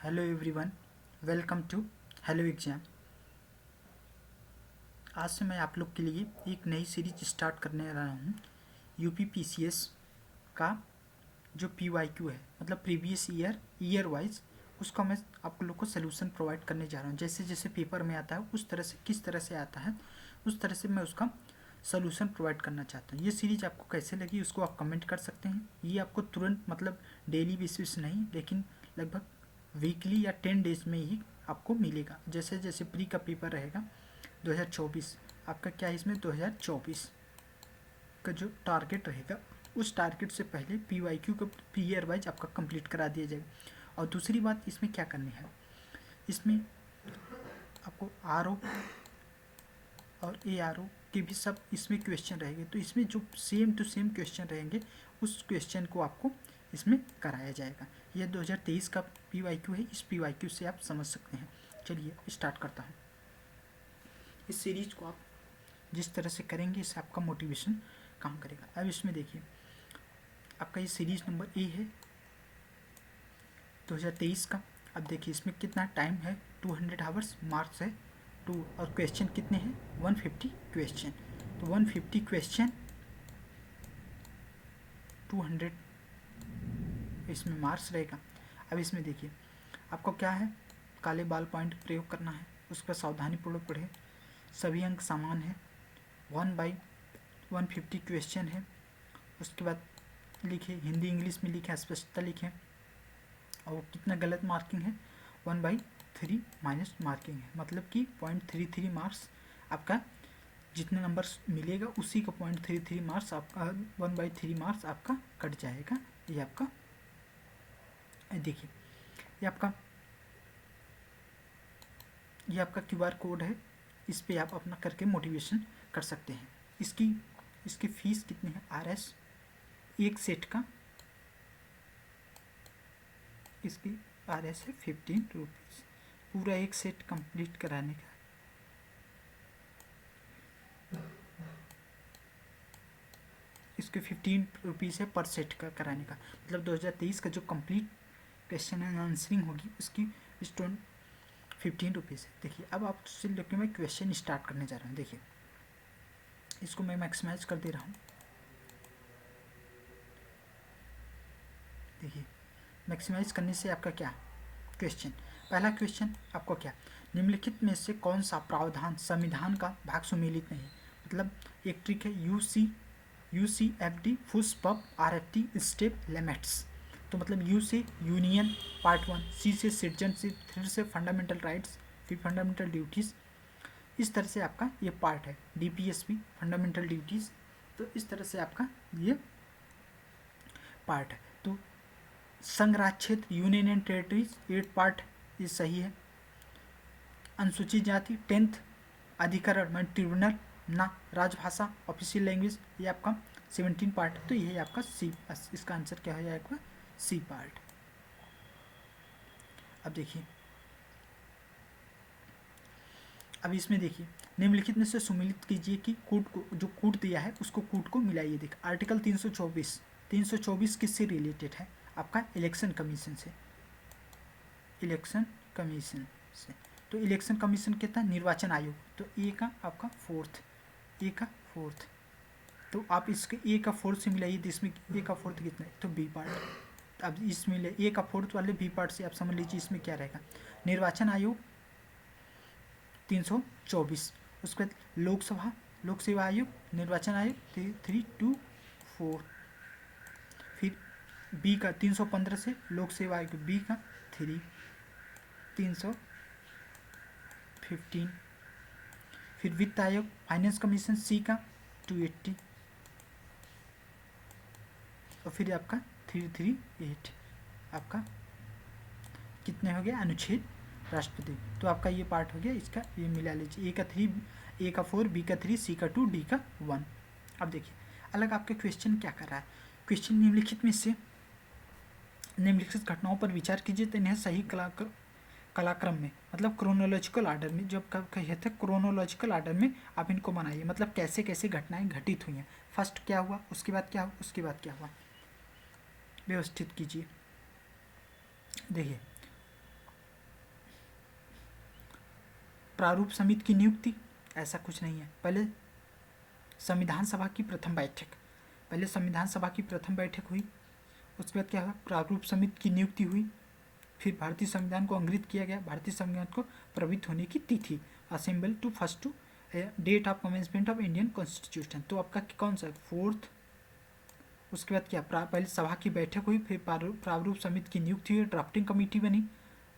Hello everyone, welcome to hello exam. आज से मैं आप लोग के लिए एक नई सीरीज स्टार्ट करने रहा हूँ। यूपी पीसीएस का जो पीवाईक्यू है, मतलब प्रीवियस ईयर वाइज, उसका मैं आप लोग को सोल्यूशन प्रोवाइड करने जा रहा हूँ। जैसे जैसे पेपर में आता है उस तरह से, किस तरह से आता है उस तरह से मैं उसका सोल्यूशन प्रोवाइड करना चाहता हूँ। ये सीरीज आपको कैसे लगी उसको आप कमेंट कर सकते हैं। ये आपको तुरंत, मतलब डेली बेसिस नहीं, लेकिन लगभग वीकली या 10 डेज में ही आपको मिलेगा। जैसे जैसे प्री का पेपर रहेगा 2024, आपका क्या है इसमें 2024 का जो टारगेट रहेगा, उस टारगेट से पहले पीवाईक्यू का ईयर वाइज आपका कंप्लीट करा दिया जाएगा। और दूसरी बात इसमें क्या करनी है, इसमें आपको आरओ और एआरओ के भी सब इसमें क्वेश्चन रहेंगे। तो इसमें जो सेम टू सेम क्वेश्चन रहेंगे उस क्वेश्चन को आपको इसमें कराया जाएगा। यह 2023 का पीवाईक्यू है। इस पीवाईक्यू से आप समझ सकते हैं। चलिए स्टार्ट करता हूँ। इस सीरीज को आप जिस तरह से करेंगे इससे आपका मोटिवेशन काम करेगा। अब इसमें देखिए, आपका ये सीरीज नंबर ए है 2023 का। अब देखिए इसमें कितना टाइम है, 200 आवर्स, मार्क्स है 2, और क्वेश्चन कितने हैं 150 क्वेश्चन। तो 150 क्वेश्चन 200 इसमें मार्क्स रहेगा। अब इसमें देखिए आपको क्या है, काले बाल पॉइंट प्रयोग करना है, उस पर सावधानीपूर्वक पढ़े। सभी अंक समान है, 1/150 क्वेश्चन है। उसके बाद लिखे, हिंदी इंग्लिश में लिखे, स्पष्टता लिखें। और कितना गलत मार्किंग है, 1/3 माइनस मार्किंग है, मतलब कि 0.33 मार्क्स आपका जितने नंबर्स मिलेगा उसी का 0.33 मार्क्स आपका, 1/3 मार्क्स आपका कट जाएगा। ये आपका देखिए, ये आपका QR कोड है। इस पे आप अपना करके मोटिवेशन कर सकते हैं। इसकी फीस कितनी है, RS एक सेट का, इसकी RS है 15 रुपीज़, पूरा एक सेट कंप्लीट कराने का। इसके 15 रुपीज़ है पर सेट का कराने का, मतलब 2023 का जो कंप्लीट क्वेश्चन एंड आंसरिंग होगी उसकी 15 रुपीज़ है। देखिए अब आपसे लेकर मैं क्वेश्चन स्टार्ट करने जा रहा हूँ। देखिए इसको मैं मैक्सिमाइज कर दे रहा हूँ। देखिए मैक्सिमाइज करने से आपका क्या क्वेश्चन, पहला क्वेश्चन आपको क्या, निम्नलिखित में से कौन सा प्रावधान संविधान का भाग सुमेलित नहीं है। मतलब एक ट्रिक है, UCFD फुस पब RFT स्टेप लिमिट्स। तो मतलब U से यूनियन पार्ट 1, C से सिटीजनशिप, 3 से फंडामेंटल राइट्स, फिर फंडामेंटल ड्यूटीज़। इस तरह से आपका ये पार्ट है, DPSP फंडामेंटल ड्यूटीज़। तो इस तरह से आपका ये पार्ट है। तो संघ राज्य क्षेत्र यूनियन एंड टेरिटरीज 8 पार्ट, ये सही है। अनुसूचित जाति 10th अधिकरण में ट्रिब्यूनल ना राजभाषा ऑफिशियल लैंग्वेज, ये आपका 17 पार्ट है। तो ये है आपका सी, इसका आंसर क्या हो जाएगा, C पार्ट। अब देखिए, अब इसमें देखिए, निम्नलिखित में से सुमेलित कीजिए कि कूट को, जो कूट दिया है उसको कूट को मिलाइए। देखिए आर्टिकल 324 किससे रिलेटेड है, आपका इलेक्शन कमीशन से, इलेक्शन कमीशन से। तो इलेक्शन कमीशन कितना, निर्वाचन आयोग, तो ए का आपका फोर्थ। तो आप इसके ए का फोर्थ से मिलाइए, तो इसमें ए का फोर्थ कितना है, तो बी पार्ट। अब इसमें ए का फोर्थ वाले बी पार्ट से आप समझ लीजिए इसमें क्या रहेगा, निर्वाचन आयोग 324, उसके बाद लोक सेवा आयोग, निर्वाचन आयोग 324, फिर बी का 315 से लोक सेवा आयोग बी का 315, फिर वित्त आयोग फाइनेंस कमीशन C का 280, और फिर आपका 338 आपका कितने हो गया, अनुच्छेद राष्ट्रपति। तो आपका ये पार्ट हो गया, इसका ये मिला लीजिए, ए का 4, बी का 3, C का 2, D का 1। अब देखिए अलग आपके क्वेश्चन क्या कर रहा है, क्वेश्चन निम्नलिखित में से निम्नलिखित घटनाओं पर विचार कीजिए तो इन्हें सही कलाक्रम में, मतलब क्रोनोलॉजिकल आर्डर में, जब कहे थे क्रोनोलॉजिकल आर्डर में आप इनको बनाइए, मतलब कैसे कैसे घटनाएं घटित हुई हैं, फर्स्ट क्या हुआ, उसके बाद क्या हुआ, उसके बाद क्या हुआ, व्यवस्थित कीजिए। देखिए प्रारूप समिति की नियुक्ति, ऐसा कुछ नहीं है। पहले संविधान सभा की प्रथम बैठक, पहले संविधान सभा की प्रथम बैठक हुई, उसके बाद क्या हुआ, प्रारूप समिति की नियुक्ति हुई, फिर भारतीय संविधान को अंग्रेजित किया गया, भारतीय संविधान को प्रवृत्त होने की तिथि, assemble to first to date of commencement of Indian constitution, तो आपका कौन सा 4th। उसके बाद क्या, पहले सभा की बैठक हुई, फिर प्रारूप समिति की नियुक्ति हुई, ड्राफ्टिंग कमेटी बनी,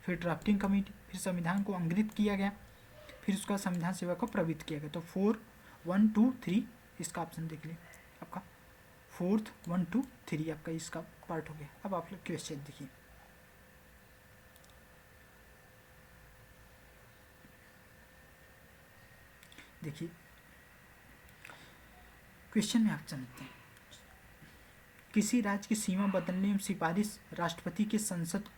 फिर ड्राफ्टिंग कमेटी, फिर संविधान को अंग्रेजित किया गया, फिर उसका संविधान सेवा को प्रवृत्त किया गया। तो 4, 1, 2, 3 इसका ऑप्शन देख लीजिए, आपका 4th 1, 2, 3 आपका इसका पार्ट हो गया। अब आप लोग क्वेश्चन देखिए, देखिए क्वेश्चन में आप समझते हैं, किसी राज्य की सीमा बदलने में सिफारिश राष्ट्रपति के संसद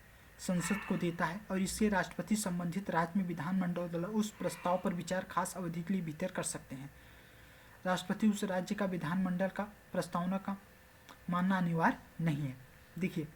को देता है और इससे राष्ट्रपति संबंधित राज्य में विधानमंडल द्वारा उस प्रस्ताव पर विचार खास अवधि के लिए भीतर कर सकते हैं। राष्ट्रपति उस राज्य का विधानमंडल का प्रस्तावना का मानना अनिवार्य नहीं है। देखिए,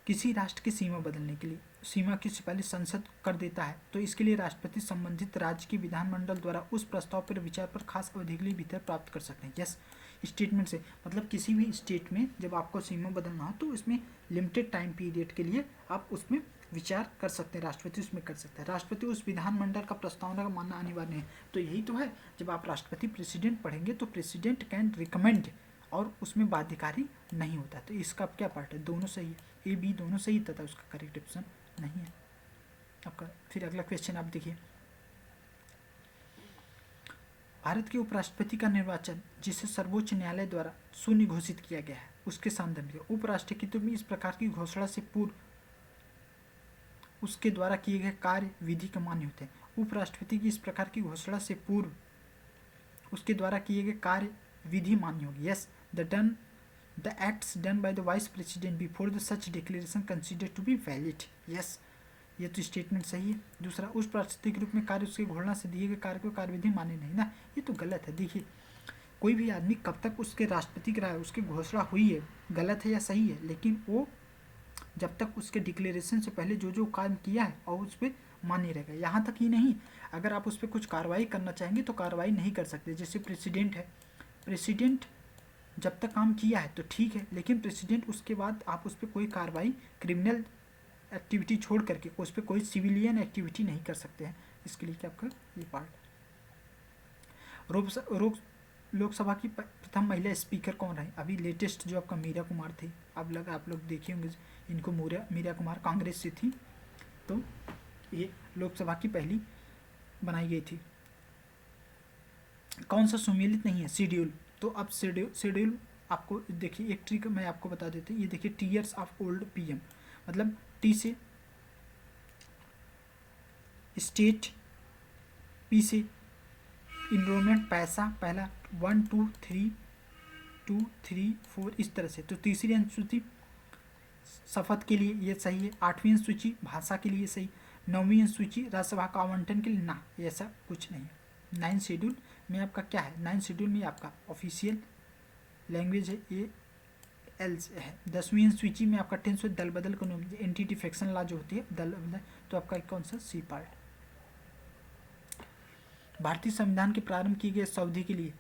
किसी राष्ट्र की सीमा बदलने के लिए सीमा की सिफारिश संसद कर देता है तो इसके लिए राष्ट्रपति संबंधित राज्य के विधानमंडल द्वारा उस प्रस्ताव पर विचार पर खास अवधि के लिए भीतर प्राप्त कर सकते हैं। यस, स्टेटमेंट से मतलब किसी भी स्टेट में जब आपको सीमा बदलना हो तो इसमें लिमिटेड टाइम पीरियड के लिए आप उसमें विचार कर सकते हैं, राष्ट्रपति उसमें कर सकता है। राष्ट्रपति उस विधानमंडल का प्रस्तावना का मानना अनिवार्य है, तो यही तो है, जब आप राष्ट्रपति प्रेसिडेंट पढ़ेंगे तो प्रेसिडेंट कैन रिकमेंड और उसमें बाध्यकारी नहीं होता। तो इसका क्या पार्ट है, दोनों सही है, ए बी दोनों सही तथा उसका करेक्ट ऑप्शन नहीं है आपका। फिर अगला क्वेश्चन आप देखिए, भारत के उपराष्ट्रपति का निर्वाचन जिसे सर्वोच्च न्यायालय द्वारा शून्य घोषित किया गया है उसके संदर्भ में उपराष्ट्रपति में इस प्रकार की घोषणा से पूर्व उसके द्वारा किए गए कार्य विधि के मान्य होते हैं। उपराष्ट्रपति की इस प्रकार की घोषणा से पूर्व उसके द्वारा किए गए कार्य विधि मान्य होगी। Yes, the acts done by the vice president before the such declaration considered to be valid। yes, ये तो स्टेटमेंट सही है। दूसरा, उस राष्ट्रपति के रूप में कार्य उसकी घोषणा से दिए गए कार्य को कार्यविधि माने नहीं ना, ये तो गलत है। देखिए, कोई भी आदमी कब तक उसके राष्ट्रपति की उसकी घोषणा हुई है, गलत है या सही है, लेकिन वो जब तक उसके डिक्लेरेशन से पहले जो जो काम किया है और उस पर मान्य रहेगा। यहाँ तक ही नहीं, अगर आप उस पर कुछ कार्रवाई करना चाहेंगे तो कार्रवाई नहीं कर सकते। जैसे प्रेसिडेंट है, प्रेसिडेंट जब तक काम किया है तो ठीक है, लेकिन प्रेसिडेंट उसके बाद आप उस पर कोई कार्रवाई क्रिमिनल एक्टिविटी छोड़ करके उस पर कोई सिविलियन एक्टिविटी नहीं कर सकते हैं। इसके लिए क्या आपका ये पार्ट। लोकसभा की प्रथम महिला स्पीकर कौन रहे, अभी लेटेस्ट जो आपका मीरा कुमार थी, आप लोग देखे होंगे इनको, मीरा कुमार कांग्रेस से थी, तो ये लोकसभा की पहली बनाई गई थी। कौन सा सुमेलित नहीं है, शेड्यूल। तो अब शेड्यूल आपको देखिए, एक ट्रिक मैं आपको बता देती हूँ। ये देखिए, टीयर्स ऑफ ओल्ड पीएम, मतलब टी से स्टेट, पी से इनरोलमेंट पैसा, पहला 1 2 3 2 3 4 इस तरह से। तो तीसरी अनुसूची शपथ के लिए ये सही है, 8वीं अनुसूची भाषा के लिए सही, 9वीं अनुसूची राज्यसभा का आवंटन के लिए ना, ऐसा कुछ नहीं है। 9 शेड्यूल में आपका क्या है, 9 शेड्यूल में आपका ऑफिशियल लैंग्वेज है, ये एल्स है। 10वीं सूची में आपका 10 दल बदल कानून, एंटिटी फ्रैक्शन लॉ जो होती है दल बदल, तो आपका कौन सा सी पार्ट। भारतीय संविधान के प्रारंभ किए गए अवधि के लिए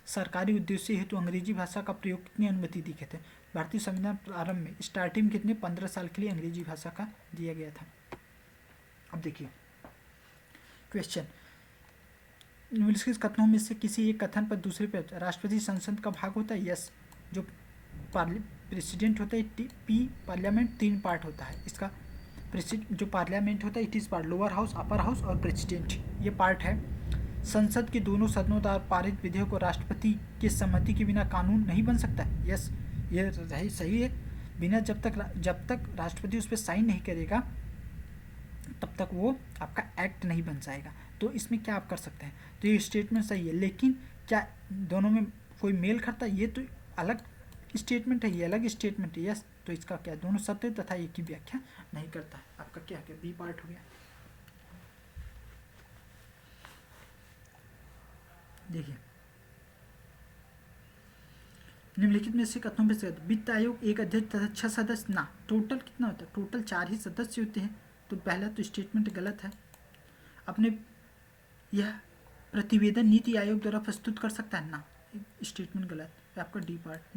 सरकारी उद्देश्य हेतु अंग्रेजी भाषा का प्रयोग कितनी अनुमति दी गई थी। भारतीय संविधान प्रारंभ में स्टार्टिंग कितने 15 साल के लिए अंग्रेजी भाषा का दिया गया था। अब देखिए क्वेश्चन, निम्नलिखित कथनों में से किसी एक कथन पर दूसरे पर राष्ट्रपति संसद का भाग होता है। यस, जो प्रेसिडेंट होता है पी, पार्लियामेंट 3 पार्ट होता है इसका। जो पार्लियामेंट होता है it is part, lower house, upper house और प्रेसिडेंट, ये पार्ट है। संसद के दोनों सदनों द्वारा पारित विधेयक को राष्ट्रपति की सहमति के बिना कानून नहीं बन सकता। यस, ये सही है। बिना जब तक राष्ट्रपति उस पर साइन नहीं करेगा तब तक वो आपका एक्ट नहीं बन जाएगा। तो इसमें क्या आप कर सकते हैं, तो ये स्टेटमेंट सही है। लेकिन क्या दोनों में कोई मेल खाता है, ये तो अलग स्टेटमेंट है, ये अलग स्टेटमेंट है। यस, तो इसका क्या, दोनों सत्य तथा एक ही व्याख्या नहीं करता है। आपका क्या क्या बी पार्ट हो गया। देखिए, निम्नलिखित में से कथनों में से वित्त आयोग एक अध्यक्ष तथा 6 सदस्य ना, टोटल कितना होता है, टोटल 4 ही सदस्य होते हैं। तो पहला तो स्टेटमेंट गलत है। अपने यह प्रतिवेदन नीति आयोग द्वारा प्रस्तुत कर सकता है ना। स्टेटमेंट गलत है आपका, डी पार्ट।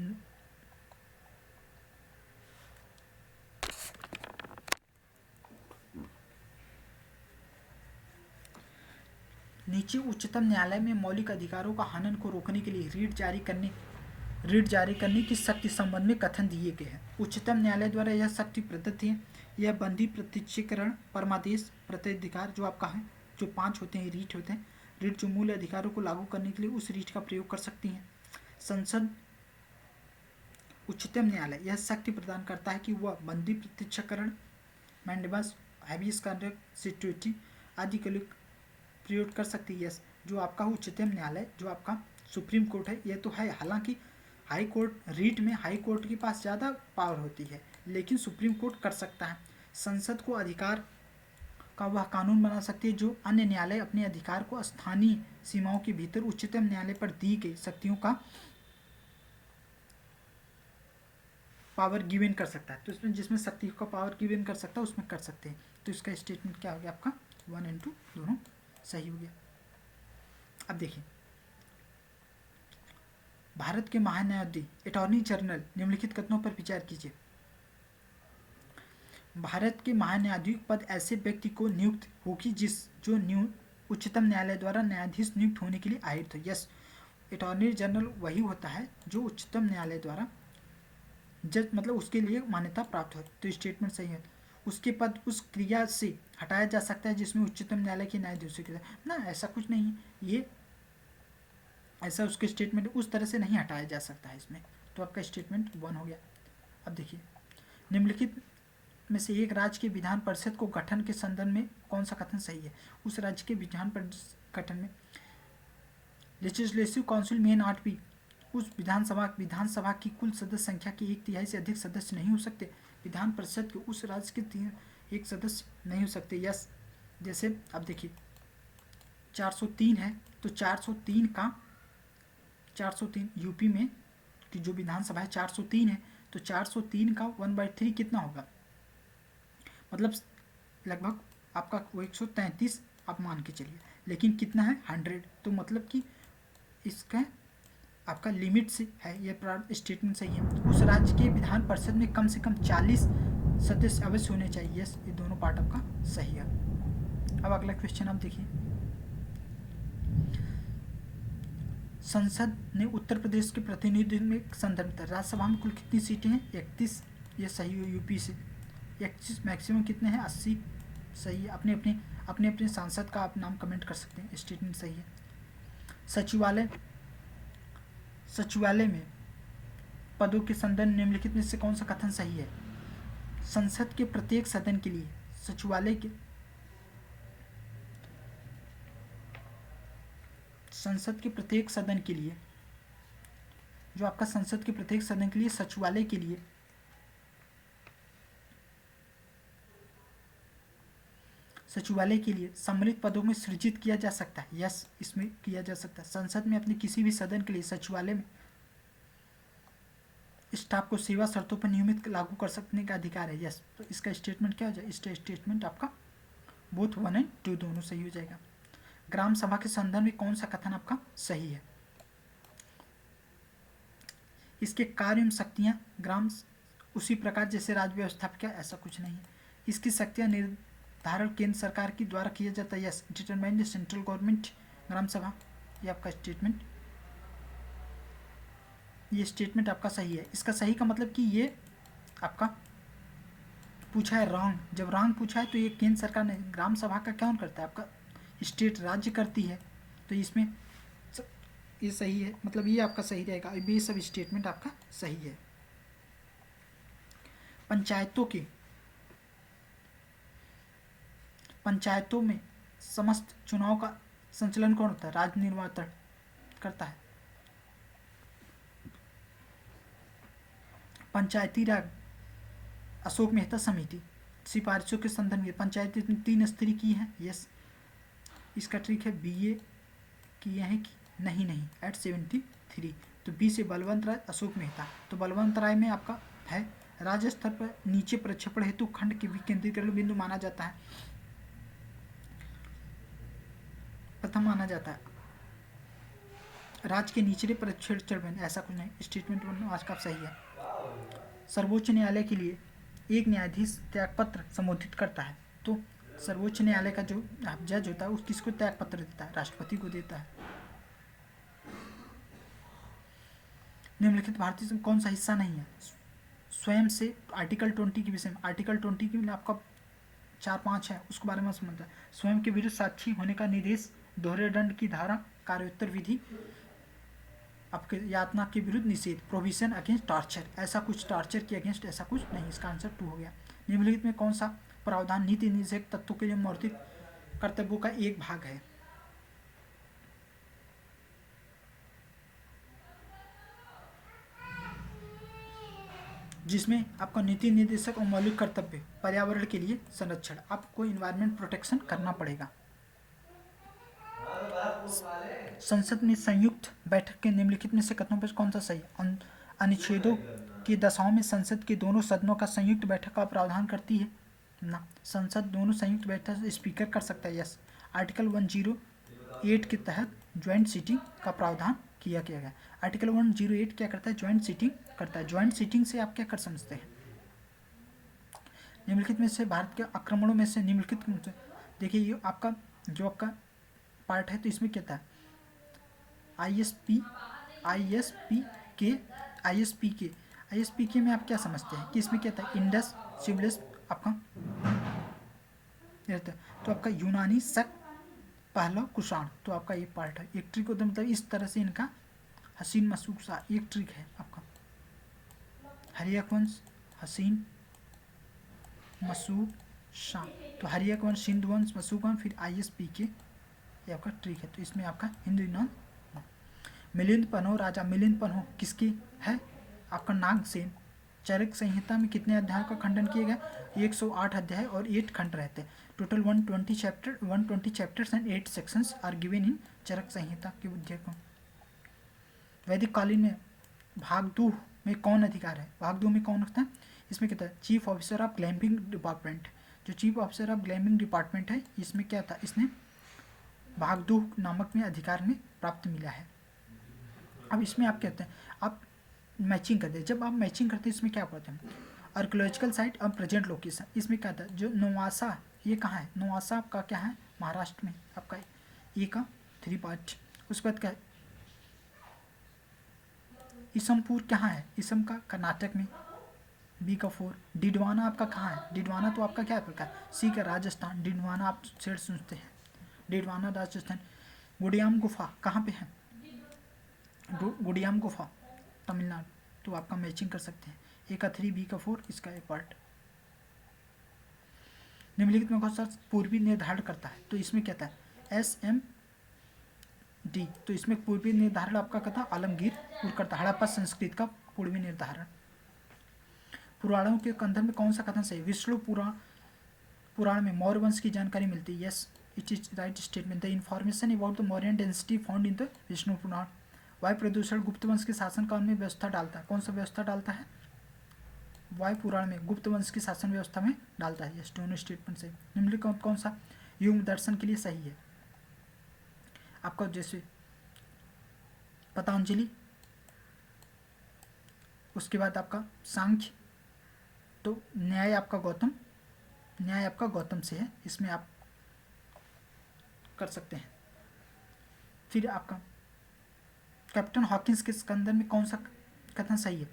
नीचे उच्चतम न्यायालय में मौलिक अधिकारों का हनन को रोकने के लिए रीट जारी करने की शक्ति संबंध में कथन दिए गए हैं। उच्चतम न्यायालय द्वारा यह शक्ति प्रदत्त है। यह बंदी, प्रत्यक्षीकरण, परमादेश, प्रत्यधिकार जो आपका है, जो 5 होते हैं रीट होते हैं। रीट जो मूल अधिकारों को लागू करने के लिए उस रीट का प्रयोग कर सकती हैं। संसद उच्चतम न्यायालय यह शक्ति प्रदान करता है कि वह बंदी, प्रत्यक्षीकरण, मैंडेबस, हैबियस कॉर्पस, सिट्यूटी आदि के लिए प्रयोग कर सकती है। जो आपका उच्चतम न्यायालय, जो आपका सुप्रीम कोर्ट है, यह तो है, हालांकि हाई कोर्ट, रीट में हाई कोर्ट के पास ज़्यादा पावर होती है, लेकिन सुप्रीम कोर्ट कर सकता है। संसद को अधिकार का वह कानून बना सकती है जो अन्य न्यायालय अपने अधिकार को स्थानीय सीमाओं के भीतर उच्चतम न्यायालय पर दी गई शक्तियों का पावर गिवन कर सकता है। तो इसमें जिसमें शक्ति का पावर गिवन कर सकता है उसमें कर सकते हैं। तो इसका स्टेटमेंट क्या हो गया आपका, 1 और 2 दोनों सही हो गया। अब देखिए, भारत के महान्यायाधीश अटॉर्नी जनरल निम्नलिखित कथनों पर विचार कीजिए। भारत के महान्यायाधीश पद ऐसे व्यक्ति को नियुक्त होगी जो उच्चतम न्यायालय द्वारा न्यायाधीश नियुक्त होने के लिए आहित हो। यस, अटॉर्नी जनरल वही होता है जो उच्चतम न्यायालय द्वारा जज मतलब उसके लिए मान्यता प्राप्त हो। तो स्टेटमेंट सही है। उसके पद उस क्रिया से हटाया जा सकता है जिसमें उच्चतम न्यायालय के न्यायाधीशों के ना, ऐसा कुछ नहीं है, ये ऐसा उसके स्टेटमेंट उस तरह से नहीं हटाया जा सकता है इसमें। तो आपका स्टेटमेंट 1 हो गया। अब देखिए, निम्नलिखित में से एक राज्य के विधान परिषद को गठन के संदर्भ में कौन सा कथन सही है। उस राज्य के विधान गठन में लेजिस्लेटिव काउंसिल में 8 उस विधानसभा की कुल सदस्य संख्या की 1/3 से अधिक सदस्य नहीं हो सकते। विधान परिषद के उस राज्य के 1 सदस्य नहीं हो सकते। यस, जैसे अब देखिए 403 है, तो 403 यूपी में की जो विधानसभा है 403 है, तो 403 का 1/3 कितना होगा, मतलब लगभग आपका वो 133 आप मान के चलिए, लेकिन कितना है 100, तो मतलब कि इसका आपका लिमिट से है, ये स्टेटमेंट सही है। उस राज्य के विधान परिषद में कम से कम 40 सदस्य अवश्य होने चाहिए। यस, ये दोनों पार्ट आपका सही है। अब अगला क्वेश्चन आप देखिए, संसद ने उत्तर प्रदेश के प्रतिनिधित्व में संदर्भ था। राज्यसभा में कुल कितनी सीटें हैं, 31, ये सही हो। यूपी से 31, मैक्सिमम कितने हैं, 80, सही है। अपने सांसद का आप नाम कमेंट कर सकते हैं, स्टेटमेंट सही है। सचिवालय में पदों के संदर्भ निम्नलिखित में से कौन सा कथन सही है। संसद के प्रत्येक सदन के लिए सचिवालय के संसद के प्रत्येक सदन के लिए जो आपका संसद के प्रत्येक सदन के लिए सचिवालय के लिए सम्मिलित पदों में सृजित किया जा सकता है। यस, इसमें किया जा सकता है। संसद में अपने किसी भी सदन के लिए सचिवालय में स्टाफ को सेवा शर्तों पर नियमित लागू कर सकने का अधिकार है। यस, तो इसका स्टेटमेंट क्या हो जाए, इसका स्टेटमेंट आपका बोथ 1 और 2 दोनों सही हो जाएगा। ग्राम सभा के संदर्भ में कौन सा कथन आपका सही है। इसके कार्य एवं शक्तियाँ ग्राम उसी प्रकार जैसे राज्य व्यवस्थापिका, ऐसा कुछ नहीं है। इसकी शक्तियाँ निर्धारण केंद्र सरकार की द्वारा किया जाता है। यस, डिटरमाइंड सेंट्रल गवर्नमेंट ग्राम सभा, ये आपका स्टेटमेंट, ये स्टेटमेंट आपका सही है। इसका सही का मतलब कि ये आपका पूछा है रॉन्ग, जब रॉन्ग पूछा है तो ये केंद्र सरकार ने, ग्राम सभा का कौन करता है, आपका स्टेट राज्य करती है, तो इसमें ये सही है, मतलब ये आपका सही रहेगा। ये सब स्टेटमेंट आपका सही है। पंचायतों में समस्त चुनाव का संचालन कौन होता है, राज्य निर्वाचन करता है। पंचायती राज अशोक मेहता समिति सिफारिशों के संदर्भ में पंचायती 3 स्तरीय की है। यस, इसका ट्रिक है BA किए हैं कि नहीं एट 73, तो B से बलवंत राय, अशोक मेहता। तो बलवंत राय में आपका है राज्य स्तर पर नीचे प्रक्षेपण हेतु खंड के विकेंद्रीकरण बिंदु माना जाता है। प्रथम माना जाता है। राज्य के निचले पर छेड़छाड़ ऐसा कुछ नहीं, स्टेटमेंट 1 आज का सही है। सर्वोच्च न्यायालय के लिए एक न्यायाधीश त्यागपत्र संबोधित करता है, तो सर्वोच्च न्यायालय का जो जज होता है उस किसको त्यागपत्र देता है? राष्ट्रपति को देता है। निम्नलिखित भारतीय संविधान कौन सा हिस्सा नहीं है? स्वयं से आर्टिकल 20 के विषय में, आर्टिकल 20 के आपका 4-5 है, उसके बारे में समझता है। स्वयं के विरुद्ध साक्षी होने का निर्देश, दोहरे दंड की धारा, कार्योत्तर विधि, आपके यातना के विरुद्ध निषेध, प्रोविजन अगेंस्ट टॉर्चर, ऐसा कुछ टॉर्चर के अगेंस्ट ऐसा कुछ नहीं। इसका आंसर 2 हो गया। निम्नलिखित में कौन सा प्रावधान नीति निषेध तत्वों के लिए मौलिक कर्तव्यों का एक भाग है? जिसमें आपका नीति निर्देशक और मौलिक कर्तव्य, पर्यावरण के लिए संरक्षण, आपको इन्वायरमेंट प्रोटेक्शन करना पड़ेगा। संसद में संयुक्त बैठक के निम्नलिखित में से कथनों पर कौन सा सही? अनुच्छेदों की दशाओं में संसद के दोनों सदनों का संयुक्त बैठक का प्रावधान करती है ना। संसद दोनों संयुक्त बैठक स्पीकर कर सकता है, यस। आर्टिकल 108 के तहत ज्वाइंट सीटिंग का प्रावधान किया गया। आर्टिकल 108 क्या करता है? ज्वाइंट सीटिंग करता है। ज्वाइंट सीटिंग से आप क्या कर समझते हैं? निम्नलिखित में से भारत के आक्रमणों में से निम्नलिखित, देखिए ये आपका जो आपका पार्ट है, तो इसमें क्या था? आईएसपी के में आप क्या समझते हैं कि इसमें क्या था? इंडस सिविलिस आपका रहता है, तो आपका यूनानी शक, पहला कुषाण, तो आपका ये पार्ट है। एक ट्रिक होता है, मतलब इस तरह से इनका हसीन मसूक सा एक ट्रिक है आपका। हर्यक वंश, हसीन मसूक शाह, तो हर्यक वंश, सिंधु वंश, मसूक वंश, फिर आईएसपी के, ये आपका ट्रिक है। तो इसमें आपका हिंदू नाम मिलिंद पन्हो, राजा मिलिंद पन्हो किसकी है? आपका नागसेन। चरक संहिता में कितने अध्यायों का खंडन किया गया? 108 अध्याय और 8 खंड रहते हैं। Total 120 chapters and 8 sections are given in Charak Samhita के अध्याय को। वैदिक कालीन में भाग 2 में कौन अधिकार है? भाग 2 में कौन होता है? इसमें क्या था? Chief officer of glamping department. जो chief officer of glamping department है, इसमें क्या था? इसने भाग 2 नामक में अधिकार में प्राप्त मिला है। अब इसमें आप कहते हैं, आप मैचिंग करते हैं। जब आप मैचिंग करते हैं, इसमें क्या पढ़ते हैं? आर्कियोलॉजिकल साइट और प्रेजेंट लोकेशन। इसमें क्या था? जो नवासा, ये कहाँ है? नवासा आपका क्या है? महाराष्ट्र में आपका ये का 3 पार्ट। उसके बाद क्या है? इसमपुर कहाँ है? इसम का कर्नाटक में, बी का 4। डिडवाना आपका कहाँ है? डिडवाना तो आपका क्या प्रकार? सी का राजस्थान। डिडवाना आप शेर सुनते हैं, डिडवाना राजस्थान। गुड़ियाम गुफा कहाँ पे है? गुड़ियाम गुफा तमिलनाडु। तो आपका मैचिंग कर सकते हैं। ए का 3, बी का 4, इसका ए पार्ट। निम्नलिखित में कौन सा पूर्वी निर्धारण करता है? तो इसमें क्या था? SMD। तो इसमें पूर्वी निर्धारण आपका कहता आलमगीर करता, हड़प्पा संस्कृत का पूर्वी निर्धारण। पुराणों के कंधर में कौन सा कथन सही? विष्णु पुराण में मौर्य वंश की जानकारी मिलती है, yes, it is right statement. The information about the Mauryan density found in the Vishnu Purana. वायु प्रदूषण गुप्त वंश के शासन काल में व्यवस्था डालता है। कौन सा व्यवस्था डालता है? वायु पुराण में गुप्त वंश की शासन व्यवस्था में डालता है। यस, दोनों स्टेटमेंट सही। निम्नलिखित कौन सा युग दर्शन के लिए सही है? आपका जैसे पतंजलि, उसके बाद आपका सांख्य, तो न्याय आपका गौतम से है, इसमें आप कर सकते हैं। फिर आपका कैप्टन हॉकिंस के स्कंदन में कौन सा कथन सही है?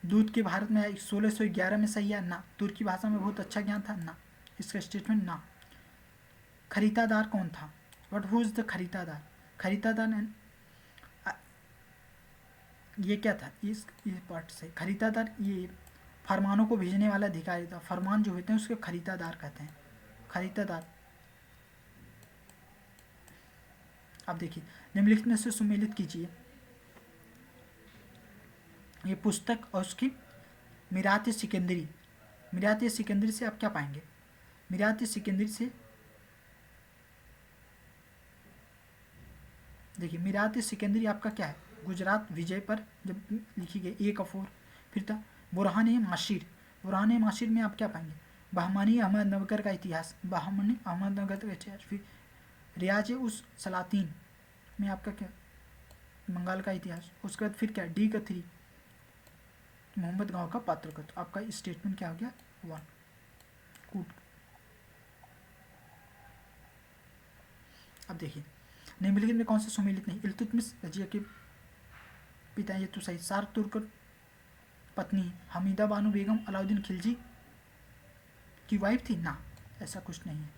दूध के भारत में 1611 में सही है ना। तुर्की भाषा में बहुत अच्छा ज्ञान था ना। इसका स्टेटमेंट ना। खरीदादार कौन था? व्हाट हुज द खरीदादार? खरीदादार ये क्या था? इस पार्ट से खरीदादार ये फरमानों को भेजने वाला अधिकारी था। फरमान जो होते हैं उसके खरीदादार कहते हैं। खरीदादार। अब देखिए, निम्नलिखित में से सुमेलित कीजिए। ये पुस्तक और उसकी मिरात सिकंदरी। मिरात सिकंदरी से आप क्या पाएंगे? मिरात सिकंदरी से देखिए, मिरात सिकंदरी आपका क्या है? गुजरात विजय पर जब लिखी गई, ए का 4। फिर था बुरहान माशिर। बुरहान माशिर में आप क्या पाएंगे? बहमानी अहमदनगर का इतिहास। बहमानी अहमदनगर का इतिहास। फिर रियाज उस सलातीन में आपका क्या, बंगाल का इतिहास। उसके बाद फिर क्या, डी का 3, मोहम्मद गांव का पात्र का। तो आपका स्टेटमेंट क्या हो गया, 1। कूट। अब देखिए निम्नलिखित में कौन सा सुमेलित नहीं, इल्तुतमिश रजिया के पिता, ये तो सही। सार तुर्क पत्नी हमीदा बानो बेगम अलाउद्दीन खिलजी की वाइफ थी ना, ऐसा कुछ नहीं है।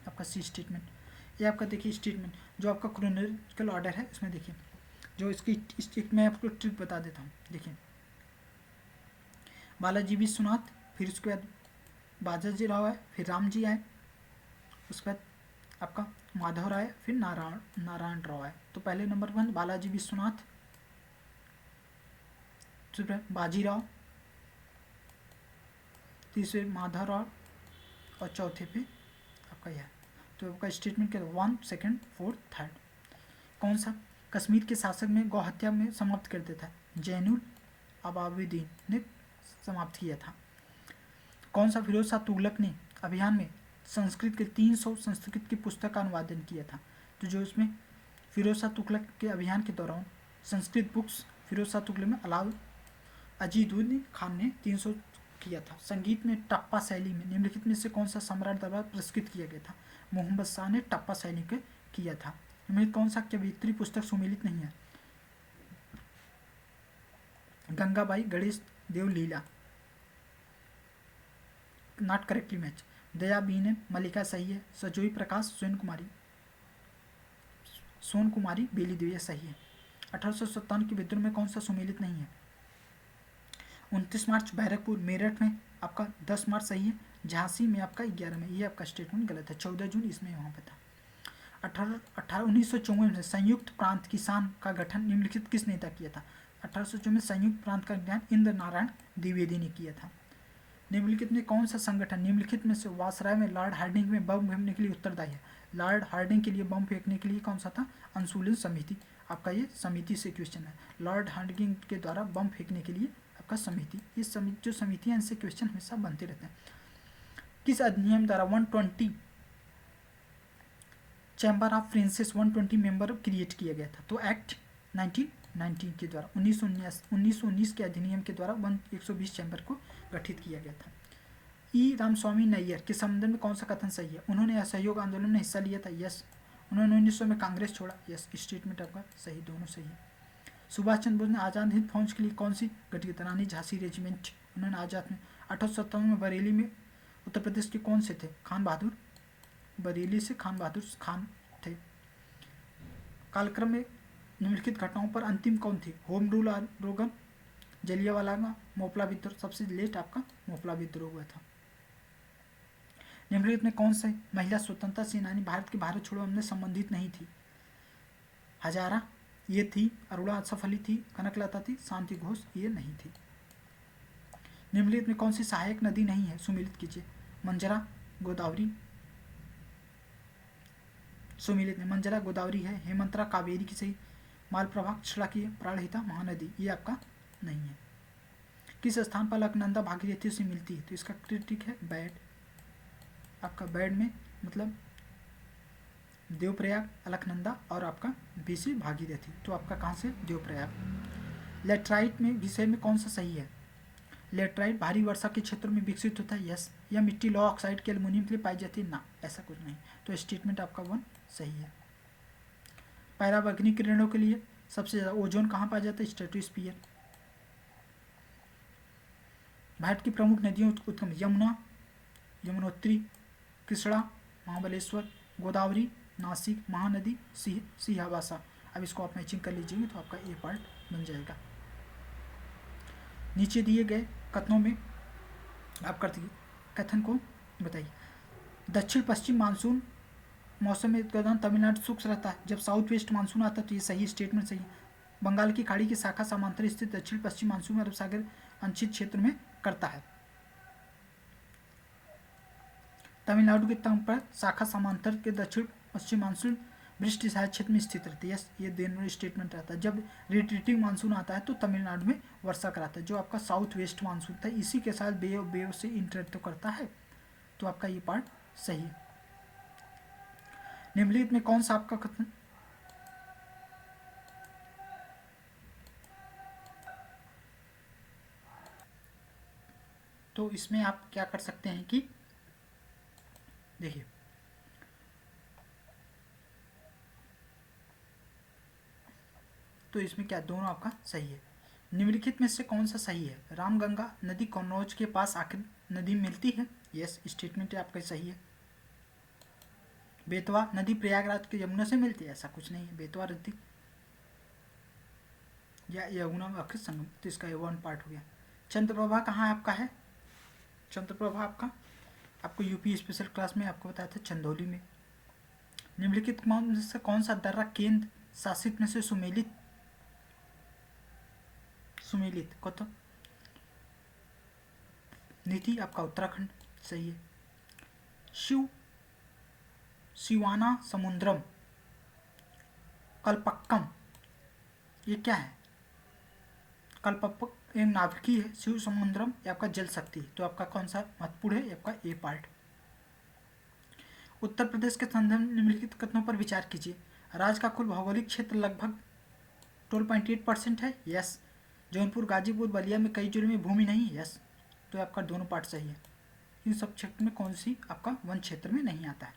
आपका सी स्टेटमेंट। ये आपका देखिए स्टेटमेंट जो आपका क्रोनोलॉजिकल ऑर्डर है इसमें देखिए, जो इसकी स्टेट मैं आपको ट्रिक बता देता हूँ। देखिए बालाजी विश्वनाथ, फिर उसके बाद बाजाजी राव आए, फिर राम जी आए, उसके बाद आपका माधव राय, फिर नारायण राव आए। तो पहले नंबर 1 बालाजी विश्वनाथ, दूसरे बाजीराव, तीसरे माधव राव और चौथे पे आपका यह। तो आपका स्टेटमेंट क्या, 1, 2, 4, 3। कौन सा कश्मीर के शासक में गौ हत्या में समाप्त कर देता है, जैनुल अबाबिदीन ने समाप्त किया था। कौन सा फिरोज शाह तुगलक ने अभियान में संस्कृत के 300 संस्कृत की पुस्तक का अनुवादन किया था। तो जो इसमें फिरोज शाह तुगलक के अभियान के दौरान संस्कृत बुक्स फिरोज शाह तुगलक में अलाउ अजीदुद्दीन खान ने 300 किया था। संगीत में टप्पा शैली में निम्नलिखित में से कौन सा सम्राट दरबार पुरस्कृत किया गया था, मोहम्मद शाह ने टप्पा शैली के किया था। निम्नलिखित कौन सा कवियत्री पुस्तक सुमेलित नहीं है, Gangabai Ganesh Dev Leela, not correctly match. Daya बीन है, मल्लिका सही है, सजोई प्रकाश सोन कुमारी बेली देवी सही है। 1857 के विद्रोह में कौन सा सुमेलित नहीं है, 29 मार्च बैरकपुर, मेरठ में आपका 10 मार्च सही है, झांसी में आपका 11 में, ये आपका स्टेटमेंट गलत है, 14 जून इसमें वहाँ पे था। 1954 में संयुक्त प्रांत किसान का गठन निम्नलिखित किस नेता किया था, 1854 में संयुक्त प्रांत का गठन इंद्र नारायण द्विवेदी ने किया था। निम्नलिखित में कौन सा संगठन निम्नलिखित में से वासराय में लॉर्ड हार्डिंग में बम फेंकने के लिए उत्तरदायी है, लॉर्ड हार्डिंग के लिए बम फेंकने के लिए कौन सा था, अनुशूलन समिति। आपका ये समिति से क्वेश्चन है, लॉर्ड हार्डिंग के द्वारा बम फेंकने के लिए आपका समिति। ये जो समितियां इनसे क्वेश्चन हमेशा बनते रहते हैं। किस अधिनियम द्वारा 120 chamber of princess 120 member create किया गया था, तो एक्ट 1919 के द्वारा 1919 के अधिनियम के द्वारा 120 चैम्बर को गठित किया गया था। ई रामस्वामी नैयर के संबंध में कौन सा कथन सही है, उन्होंने असहयोग आंदोलन में हिस्सा लिया था, यस। उन्होंने 1900 में कांग्रेस छोड़ा, यस। स्टेटमेंट आपका सही, दोनों सही है। सुभाष चंद्र बोस ने आज़ाद हिंद फौज के लिए कौन सी गठित, रानी झांसी रेजिमेंट, उन्होंने आज़ाद में। 1857 में बरेली में उत्तर प्रदेश के कौन से थे, खान बहादुर, बरेली से खान बहादुर खान थे। कालक्रम में निम्नलिखित घटनाओं पर अंतिम कौन थी, होम रूल आंदोलन, जलियांवाला बाग, मोपला विद्रोह। सबसे लेट आपका मोपला विद्रोह हुआ था। निम्नलिखित में कौन से महिला स्वतंत्रता सेनानी भारत के भारत छोड़ो आंदोलन में संबंधित नहीं थी, हजारा ये थी, अरुणा असफ अली थी, कनकलता थी, शांति घोष ये नहीं थी। निम्नलिखित में कौन सी सहायक नदी नहीं है, सुमेलित कीजिए, मंजरा, गोदावरी। सुमेलित में मंजरा, गोदावरी है, हेमंतरा, कावेरी की सही, मालप्रभा, की प्राणहिता, महानदी ये आपका नहीं है। किस स्थान पर अलकनंदा भागीरथियों से मिलती है, तो इसका क्रिटिक है बैड। आपका बैड में मतलब देवप्रयाग, अलकनंदा और आपका बीसी भागीरथी, तो आपका कहाँ से, देवप्रयाग। लेटराइट में विषय में कौन सा सही है, लेटराइट भारी वर्षा के क्षेत्रों में विकसित होता है, यस। यह मिट्टी लौ ऑक्साइड के एल्युमिनियम के लिए पाई जाती है, ना, ऐसा कुछ नहीं। तो स्टेटमेंट आपका 1 सही है। पराबैंगनी किरणों के लिए सबसे ज़्यादा ओजोन कहाँ पाया जाता है, स्ट्रेटोस्फीयर। भारत की प्रमुख नदियों उत्गम, यमुना, यमुनोत्री, कृष्णा, महाबलेश्वर, गोदावरी, नासिक, महानदी, सिंहवासा। अब इसको आप मैचिंग कर लीजिएंगे तो आपका ए पार्ट बन जाएगा। नीचे दिए गए कथनों में आप करते कथन को बताइए। दक्षिण पश्चिम मानसून मौसम में दौरान तमिलनाडु शुष्क रहता है, जब साउथ वेस्ट मानसून आता है तो ये सही, स्टेटमेंट सही है। बंगाल की खाड़ी की शाखा समांतर स्थित दक्षिण पश्चिम मानसून अरब सागर अंशित क्षेत्र में करता है। तमिलनाडु के तट पर शाखा समांतर के दक्षिण पश्चिम मानसून वृष्टि सहायक क्षेत्र में स्थित रहती है, ये दोनों स्टेटमेंट रहता है। जब रिट्रीटिंग मानसून आता है तो तमिलनाडु में वर्षा कराता है, जो आपका साउथ वेस्ट मानसून था इसी के साथ बे से इंटरेक्ट तो करता है, तो आपका ये पार्ट सही है। निम्नलिखित में कौन सा आपका कथन तो इसमें आप क्या कर सकते हैं कि देखिए तो इसमें क्या दोनों आपका सही है। निम्नलिखित में से कौन सा सही है? रामगंगा नदी कन्नौज के पास आखिर नदी मिलती है। यस, स्टेटमेंट आपका सही है। बेतवा नदी प्रयागराज के यमुना से मिलती है, ऐसा कुछ नहीं है। बेतवा नदी या यमुना आखिर संगम, तो इसका ये वन पार्ट हो गया। चंद्रप्रभा कहाँ आपका है? चंद्रप्रभा आपको यूपी स्पेशल क्लास में आपको बताया था, चंदौली में। निम्नलिखित में से कौन सा दर्रा केंद्र शासित में से सुमेलित कौन नीति आपका उत्तराखंड सही है। शिवाना समुद्रम कल्पक्कम, ये क्या है? कल्पक एक नाभिकीय है। शिव समुद्रम ये आपका जल शक्ति, तो आपका कौन सा महत्वपूर्ण है? आपका ए पार्ट। उत्तर प्रदेश के संदर्भ में निम्नलिखित कथनों पर विचार कीजिए। राज्य का कुल भौगोलिक क्षेत्र लगभग 12.8% है। यस। जौनपुर, गाजीपुर, बलिया में कई जिलों में भूमि नहीं है। यस, तो आपका दोनों पार्ट सही है। इन सब क्षेत्र में कौन सी आपका वन क्षेत्र में नहीं आता है?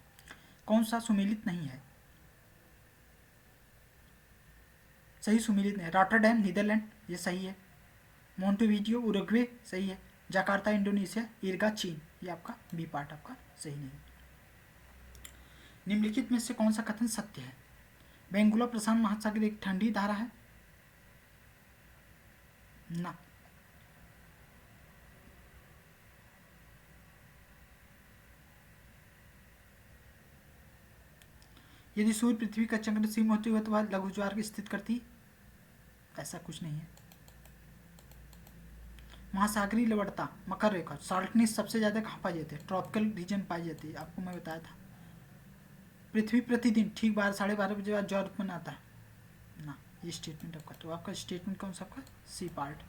कौन सा सुमेलित नहीं है? सही सुमेलित नहीं है। रॉटरडैम नीदरलैंड, ये सही है। मोंटेवीडियो उरुग्वे सही है। जकार्ता इंडोनेशिया, इर्गा चीन, ये आपका बी पार्ट आपका सही नहीं है। निम्नलिखित में से कौन सा कथन सत्य है? बेंगुला प्रशांत महासागर एक ठंडी धारा है ना। यदि सूर्य पृथ्वी का चंद्र सीम होते हुए तो वह लघु ज्वार की स्थिति करती, ऐसा कुछ नहीं है। महासागरीय लवणता मकर रेखा साल्टनेस सबसे ज्यादा कहाँ पाई जाती है? ट्रॉपिकल रीजन पाई जाती है, आपको मैं बताया था। पृथ्वी प्रतिदिन ठीक 12-12:30 बजे बाद ज्वार उत्पन्न आता है ना, ये स्टेटमेंट आपका। तो आपका स्टेटमेंट कौन सा आपका? C part.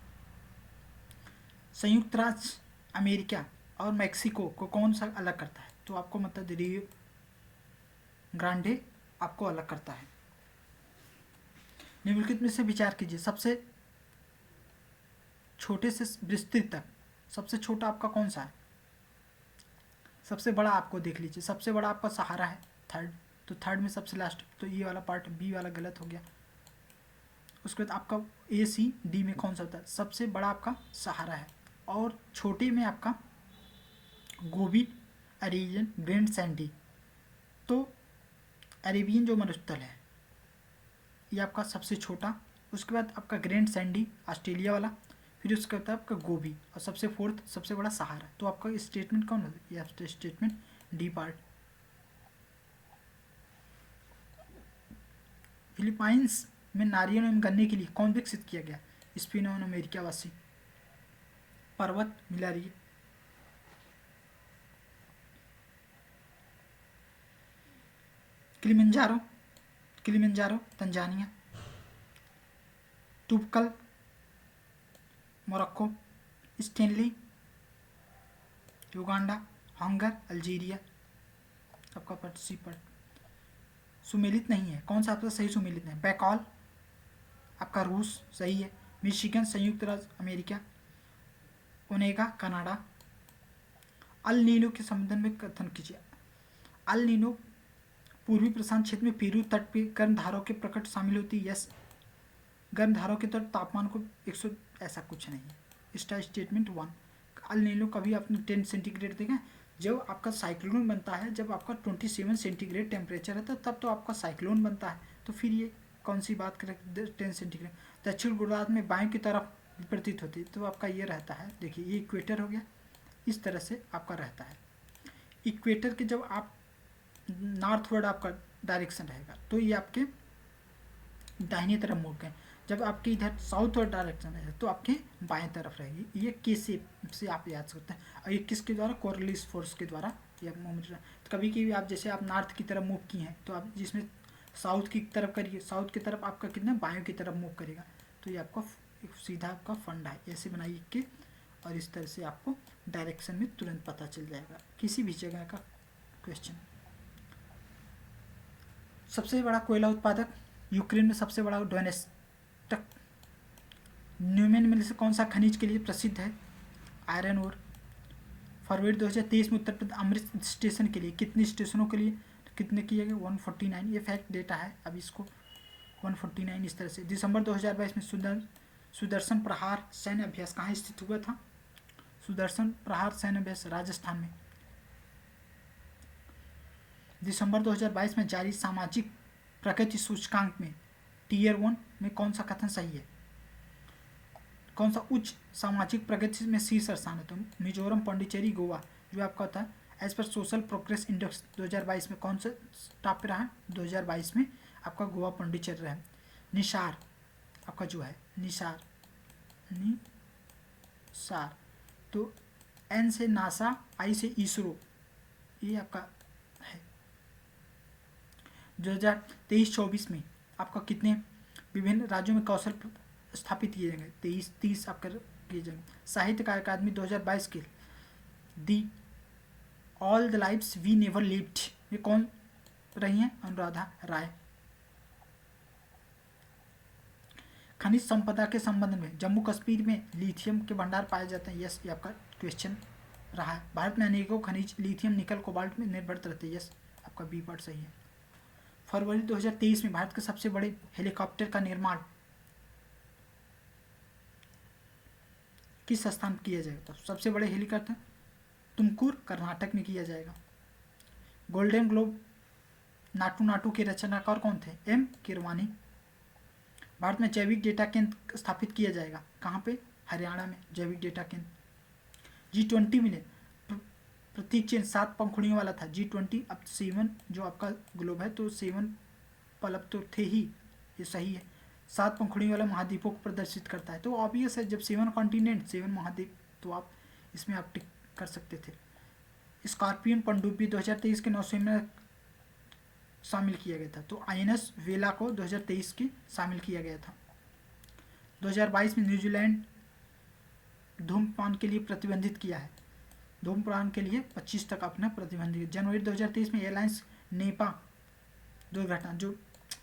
संयुक्त राज्य अमेरिका और मैक्सिको को कौन सा अलग करता है? तो आपको मतलब रियो ग्रांडे आपको अलग करता है। निम्नलिखित में से विचार कीजिए। सबसे छोटे से विस्तृत तक सबसे छोटा आपका कौन सा है? सबसे बड़ा आपको देख लीजिए। सबसे बड़ा आपका सहारा है, थर्ड। तो थर्ड में सबसे लास्ट, तो ये वाला पार्ट बी वाला गलत हो गया। उसके बाद आपका ए सी डी में कौन सा होता है? सबसे बड़ा आपका सहारा है, और छोटे में आपका गोबी, अरेबियन, ग्रैंड सैंडी। तो अरेबियन जो मरुस्थल है ये आपका सबसे छोटा। उसके बाद आपका ग्रैंड सैंडी ऑस्ट्रेलिया वाला, फिर उसके बाद आपका गोबी, और सबसे फोर्थ सबसे बड़ा सहारा। तो आपका स्टेटमेंट कौन है? ये आपका स्टेटमेंट डी पार्ट। फिलीपाइंस में नारियल एवं गन्ने के लिए कौन विकसित किया गया? स्पेन एवं अमेरिका वासी पर्वत मिलारी। Kilimanjaro Tanzania. Toubkal Morocco. Stanley Uganda. हंगर अल्जीरिया, आपका पार्ट सी पार्ट। सुमेलित नहीं है, कौन सा आपका सही सुमेलित नहीं? बैकॉल आपका रूस सही है। मिशिगन संयुक्त राज्य America. Onega Canada. El Nino के संबंध में कथन कीजिए। अल नीनो पूर्वी प्रशांत क्षेत्र में पेरू तट पे गर्म धाराओं के प्रकट शामिल होती है। यस, गर्म धाराओं के तट तापमान को 100, ऐसा कुछ नहीं है। इसका स्टेटमेंट 1। अल नीनो कभी आपने 10 सेंटीग्रेड देखा? जब आपका साइक्लोन बनता है, जब आपका 27 सेंटीग्रेड टेम्परेचर है तब तो आपका साइक्लोन बनता है। तो फिर ये कौन सी बात करें? 10 सेंटीग्रेड। दक्षिण गोलार्ध में बाएं की तरफ विपरीत होती है, तो आपका ये रहता है। देखिए ये इक्वेटर हो गया, इस तरह से आपका रहता है। इक्वेटर के जब आप नॉर्थवर्ड आपका डायरेक्शन रहेगा तो ये आपके दाहिने तरफ मुड़ गए। जब आपके इधर साउथवर्ड डायरेक्शन है तो आपके बाएं तरफ रहेगी। ये किस से आप याद सकते हैं, और ये किसके द्वारा? कोरलिस फोर्स के द्वारा ये मूवमेंट। तो कभी कभी आप जैसे आप नॉर्थ की तरफ मूव किए हैं तो आप जिसमें साउथ की तरफ करिए, साउथ की तरफ आपका कितना बाएं की तरफ मूव करेगा। तो ये आपका सीधा आपका फंडा है। ऐसे बनाइए के, और इस तरह से आपको डायरेक्शन में तुरंत पता चल जाएगा किसी भी जगह का क्वेश्चन। सबसे बड़ा कोयला उत्पादक यूक्रेन में सबसे बड़ा डोनेस्टक। न्यूमेन में से कौन सा खनिज के लिए प्रसिद्ध है? Iron ore. फरवरी 2023 में उत्तर प्रदेश अमृत स्टेशन के लिए कितने स्टेशनों के लिए कितने किए गए? 149। ये फैक्ट डेटा है, अब इसको 149 इस तरह से। दिसंबर 2022 में सुदर्शन प्रहार सैन्य अभ्यास कहाँ स्थित हुआ था? सुदर्शन प्रहार सैन्य अभ्यास राजस्थान में। दिसंबर 2022 में जारी सामाजिक प्रगति सूचकांक में टियर 1 में कौन सा कथन सही है? कौन सा उच्च सामाजिक प्रगति में शीर्ष स्थान है? तो मिजोरम, पांडिचेरी, गोवा। जो आपका होता है as per social progress index 2022 में कौन सा टॉप पे रहा है? 2022 में आपका गोवा, पांडिचेरी रहा है। निसार आपका जो है निसार तो एन से नासा, आई से इसरो, ये आपका है। 2023-24 में आपका कितने विभिन्न राज्यों में कौशल स्थापित किए जाएंगे? 30 आपका किए जाएंगे। साहित्य अकादमी 2022 के the all the lives we never lived ये कौन रही हैं? अनुराधा राय। खनिज संपदा के संबंध में जम्मू कश्मीर में लिथियम के भंडार पाए जाते हैं। यस, ये आपका क्वेश्चन रहा है। भारत में अनेकों खनिज लिथियम, निकल, कोबाल्ट में निर्भर रहते हैं। यस, आपका बी पार्ट सही है। फरवरी 2023 में भारत के सबसे बड़े हेलीकॉप्टर का निर्माण किस स्थान पर किया जाएगा? तो सबसे बड़े हेलीकॉप्टर तुमकुर, कर्नाटक में किया जाएगा। गोल्डन ग्लोब नाटू नाटू के रचनाकार कौन थे? एम किरवानी। भारत में जैविक डेटा केंद्र स्थापित किया जाएगा कहाँ पे? हरियाणा में जैविक डेटा केंद्र। G20 मिले प्रतीक चिन्ह 7 पंखुड़ियों वाला था। G20 अब 7 जो आपका ग्लोब है तो 7 पलब तो थे ही, ये सही है। 7 पंखुड़ियों वाला महाद्वीपों को प्रदर्शित करता है। तो ऑब्वियस है जब 7 कॉन्टिनेंट 7 महाद्वीप तो आप इसमें आप टिक कर सकते थे। स्कॉर्पियन पनडुब्बी 2023 के नौसेना में शामिल किया गया था। तो INS वेला को 2023 की शामिल किया गया था। 2022 में न्यूजीलैंड धूम्रपान के लिए प्रतिबंधित किया है। धूम्रपान के लिए 25 तक अपना प्रतिबंधित। जनवरी 2023 में एयरलाइंस नेपा दुर्घटना जो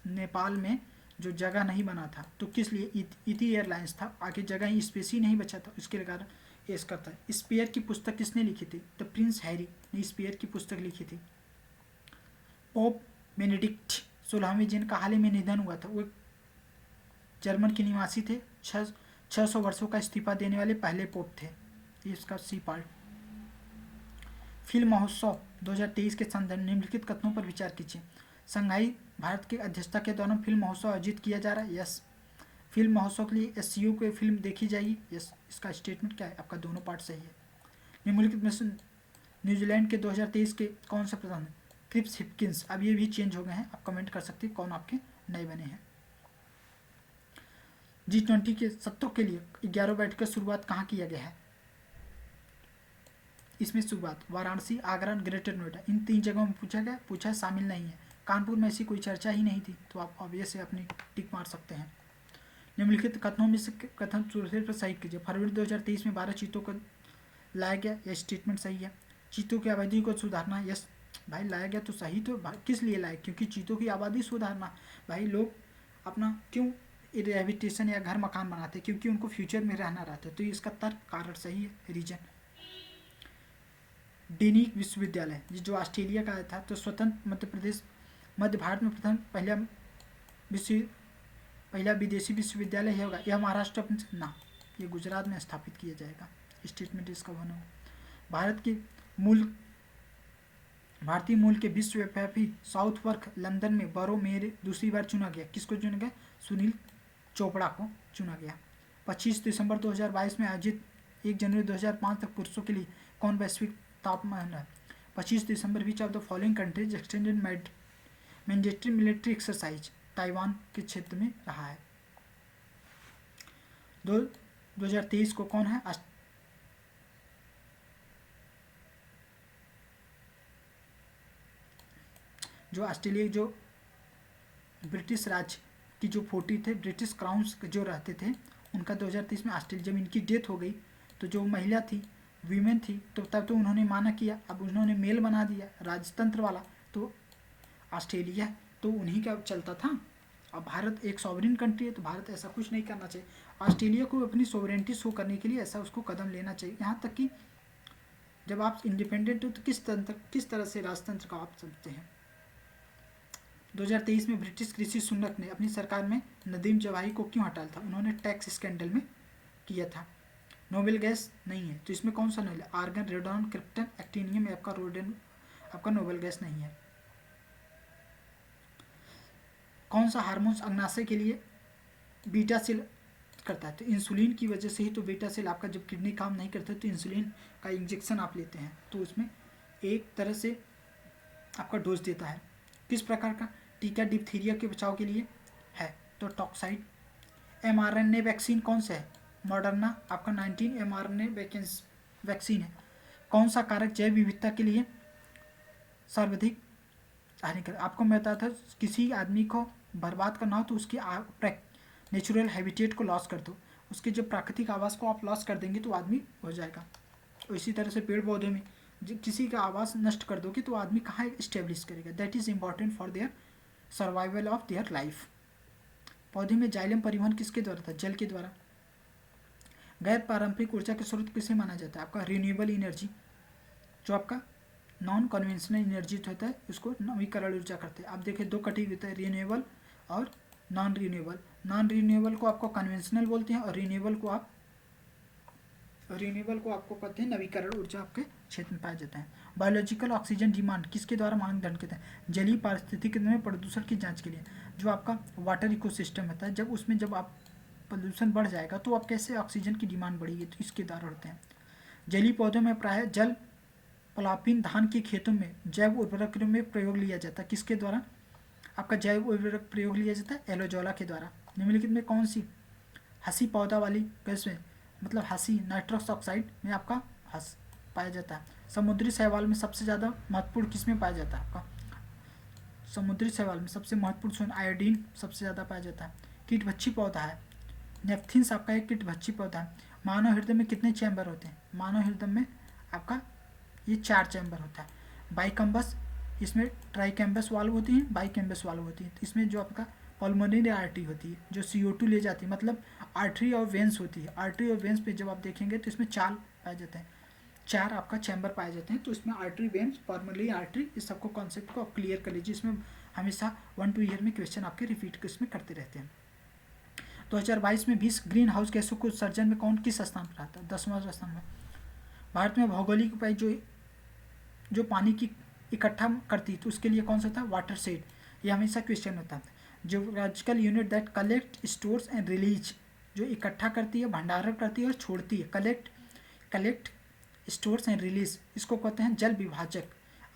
नेपाल में जो जगह नहीं बना था तो किस लिए? इति एयरलाइंस था, आगे जगह ही स्पेस ही नहीं बचा था, उसके कारण एस करता है। स्पेयर की पुस्तक किसने लिखी थी? द प्रिंस हैरी ने स्पेयर की पुस्तक लिखी थी। पोप बेनेडिक्ट 16वें जिनका हाल ही में निधन हुआ था, वो जर्मन के निवासी थे। 600 वर्षों का इस्तीफा देने वाले पहले पोप थे। ये इसका सी पार्ट। फिल्म महोत्सव 2023 के संदर्भ निम्नलिखित कथनों पर विचार कीजिए। संघाई भारत की अध्यक्षता के दौरान फिल्म महोत्सव आयोजित किया जा रहा है। यस, फिल्म महोत्सव के लिए SCO को फिल्म देखी जाएगी। यस, इसका स्टेटमेंट क्या है? आपका दोनों पार्ट सही है। निम्नलिखित में से न्यूजीलैंड के 2023 के कौन से प्रधान? Cripps Hipkins. अब ये भी चेंज हो गए हैं, आप कमेंट कर सकते हैं कौन आपके नए बने हैं। G20 के सत्रों के लिए 11 बैठक की शुरुआत कहाँ किया गया है? इसमें शुरुआत वाराणसी, आगरा, ग्रेटर नोएडा, इन 3 जगहों में पूछा शामिल नहीं है। कानपुर में ऐसी कोई चर्चा ही नहीं थी, तो आप ऑब्वियस अपनी टिक मार सकते हैं। निम्नलिखित कथनों में से कथन पर सही कीजिए। फरवरी 2023 में 12 चीतों को लाया गया, यह स्टेटमेंट सही है। चीतों की आबादी को सुधारना, यस भाई लाया गया तो सही। तो किस लिए लाया? क्योंकि चीतों की आबादी सुधारना। भाई लोग अपना क्यों रिहेबिलिटेशन या घर मकान बनाते? क्योंकि उनको फ्यूचर में रहना रहता है। तो इसका तर्क कारण सही है, रीजन। डेनिक विश्वविद्यालय जो ऑस्ट्रेलिया का था, तो स्वतंत्र मध्य भारत में पहला विदेशी विश्वविद्यालय है होगा। यह महाराष्ट्र ना, ये गुजरात में स्थापित किया जाएगा। स्टेटमेंट इसका बना भारतीय मूल के विश्वव्यापी साउथवर्क लंदन में बरो मेयर दूसरी बार चुना गया। किसको चुना गया? सुनील चोपड़ा को चुना गया। 25 दिसंबर 2022 में आयोजित 1 जनवरी 2005 तक पुरुषों के लिए कौन वैश्विक तापमान है? 25 दिसंबर which of the following countries extended mandatory military exercise Taiwan के क्षेत्र में रहा है। 2023 को कौन है? जो ऑस्ट्रेलिया जो ब्रिटिश राज की जो 40 थे ब्रिटिश क्राउन्स जो रहते थे उनका 2023 में ऑस्ट्रेलिया जब इनकी डेथ हो गई तो जो महिला थी वीमेन थी तो तब तो उन्होंने माना किया, अब उन्होंने मेल बना दिया राजतंत्र वाला, तो ऑस्ट्रेलिया तो उन्हीं का चलता था। अब भारत एक सॉवरेन कंट्री है, तो भारत ऐसा कुछ नहीं करना चाहिए। ऑस्ट्रेलिया को अपनी सोवरेनिटी शो करने के लिए ऐसा उसको कदम लेना चाहिए। यहाँ तक कि जब आप इंडिपेंडेंट हो तो किस तरह से राजतंत्र का आप चलते हैं। 2023 में ब्रिटिश कृषि सुनक ने अपनी सरकार में नदीम जवाही को क्यों हटाया था? उन्होंने टैक्स स्कैंडल में किया था। नोबेल गैस नहीं है, तो इसमें कौन सा noble? Argon, radon, krypton, actinium या आपका रोडेन आपका नोबेल गैस नहीं है। कौन सा हार्मोन्स अग्नाशय के लिए बीटा सेल करता है? तो इंसुलिन की वजह से ही तो बीटा सेल आपका जब किडनी काम नहीं करता तो इंसुलिन का इंजेक्शन आप लेते हैं, तो उसमें एक तरह से आपका डोज देता है। किस प्रकार का टीका डिप्थीरिया के बचाव के लिए है? तो टॉक्साइड। mRNA वैक्सीन कौन सा है? मॉडर्ना आपका 19 mRNA वैक्सीन है। कौन सा कारक जैव विविधता के लिए सर्वाधिक हानिकारक? आपको मैं बताया था किसी आदमी को बर्बाद करना हो तो उसकी नेचुरल हैबिटेट को लॉस कर दो, उसके जो प्राकृतिक आवास को आप लॉस कर देंगे तो आदमी हो जाएगा। और इसी तरह से पेड़ पौधे में किसी का आवास नष्ट कर दोगे तो आदमी कहाँ इस्टेब्लिश करेगा? That is important for their survival of their life. पौधे में जाइलम परिवहन किसके द्वारा था? जल के द्वारा। गैर पारंपरिक ऊर्जा के स्रोत किसे माना जाता है? आपका रिन्यूएबल एनर्जी। जो आपका नॉन कन्वेंशनल एनर्जी होता है उसको नवीकरण ऊर्जा करते हैं। आप देखिए दो कैटेगरी होता है, रिन्यूएबल और नॉन रिन्यूएबल। नॉन रिन्यूएबल को आपको कन्वेंशनल बोलते हैं और रिन्यूएबल को आपको कहते हैं नवीकरण ऊर्जा आपके क्षेत्र में पाया जाता है। बायोलॉजिकल ऑक्सीजन डिमांड किसके द्वारा मानदंड करते हैं? जलीय पारिस्थितिकी में प्रदूषण की जांच के लिए। जो आपका वाटर इकोसिस्टम होता है, जब आप प्रदूषण बढ़ जाएगा तो आप कैसे ऑक्सीजन की डिमांड बढ़ेगी, तो इसके द्वारा होते हैं। जलीय पौधों में प्रायः जल प्लापिन धान के खेतों में जैव उर्वरक में प्रयोग लिया जाता है। किसके द्वारा आपका जैव उर्वरक प्रयोग लिया जाता है? एलोजोला के द्वारा। निम्नलिखित में कौन सी हंसी पौधा वाली गैस में मतलब हंसी नाइट्रस ऑक्साइड में आपका हंस पाया जाता है? समुद्री शैवाल में सबसे ज़्यादा महत्वपूर्ण किस में पाया जाता है? आपका समुद्री शैवाल में सबसे महत्वपूर्ण आयोडीन सबसे ज़्यादा पाया जाता है। कीटभक्षी पौधा है नेफ्थिन्स आपका एक कीटभक्षी पौधा है। मानव हृदय में कितने चैम्बर होते हैं? मानव हृदय में आपका ये 4 चैम्बर होता है। बाइकम्बस, इसमें ट्राइकैम्बस वाल्व होती है, बाइकैम्बस वाल्व होती है। तो इसमें जो आपका पल्मोनरी आर्टरी होती है जो CO2 ले जाती है, मतलब आर्टरी और वेंस होती है। आर्टरी और वेंस पे जब आप देखेंगे तो इसमें 4 पाए जाते हैं, 4 आपका चैम्बर पाए जाते हैं। तो इसमें आर्टरी, वेंस, पल्मोनरी आर्टरी, इस सबको कॉन्सेप्ट को आप क्लियर कर लीजिए। इसमें हमेशा 1-2 ईयर में क्वेश्चन आपके रिपीट इसमें करते रहते हैं। 2022 में 20 ग्रीन हाउस गैसों को उत्सर्जन में कौन किस स्थान पर आता है? 10वां स्थान में। भारत में भौगोलिक उपाय जो पानी की इकट्ठा करती है तो उसके लिए कौन सा था? Water shade. ये हमेशा क्वेश्चन होता है। Geological unit that collect, stores and release, जो इकट्ठा करती है, भंडारण करती है और छोड़ती है। कलेक्ट, स्टोर्स एंड रिलीज, इसको कहते हैं जल विभाजक।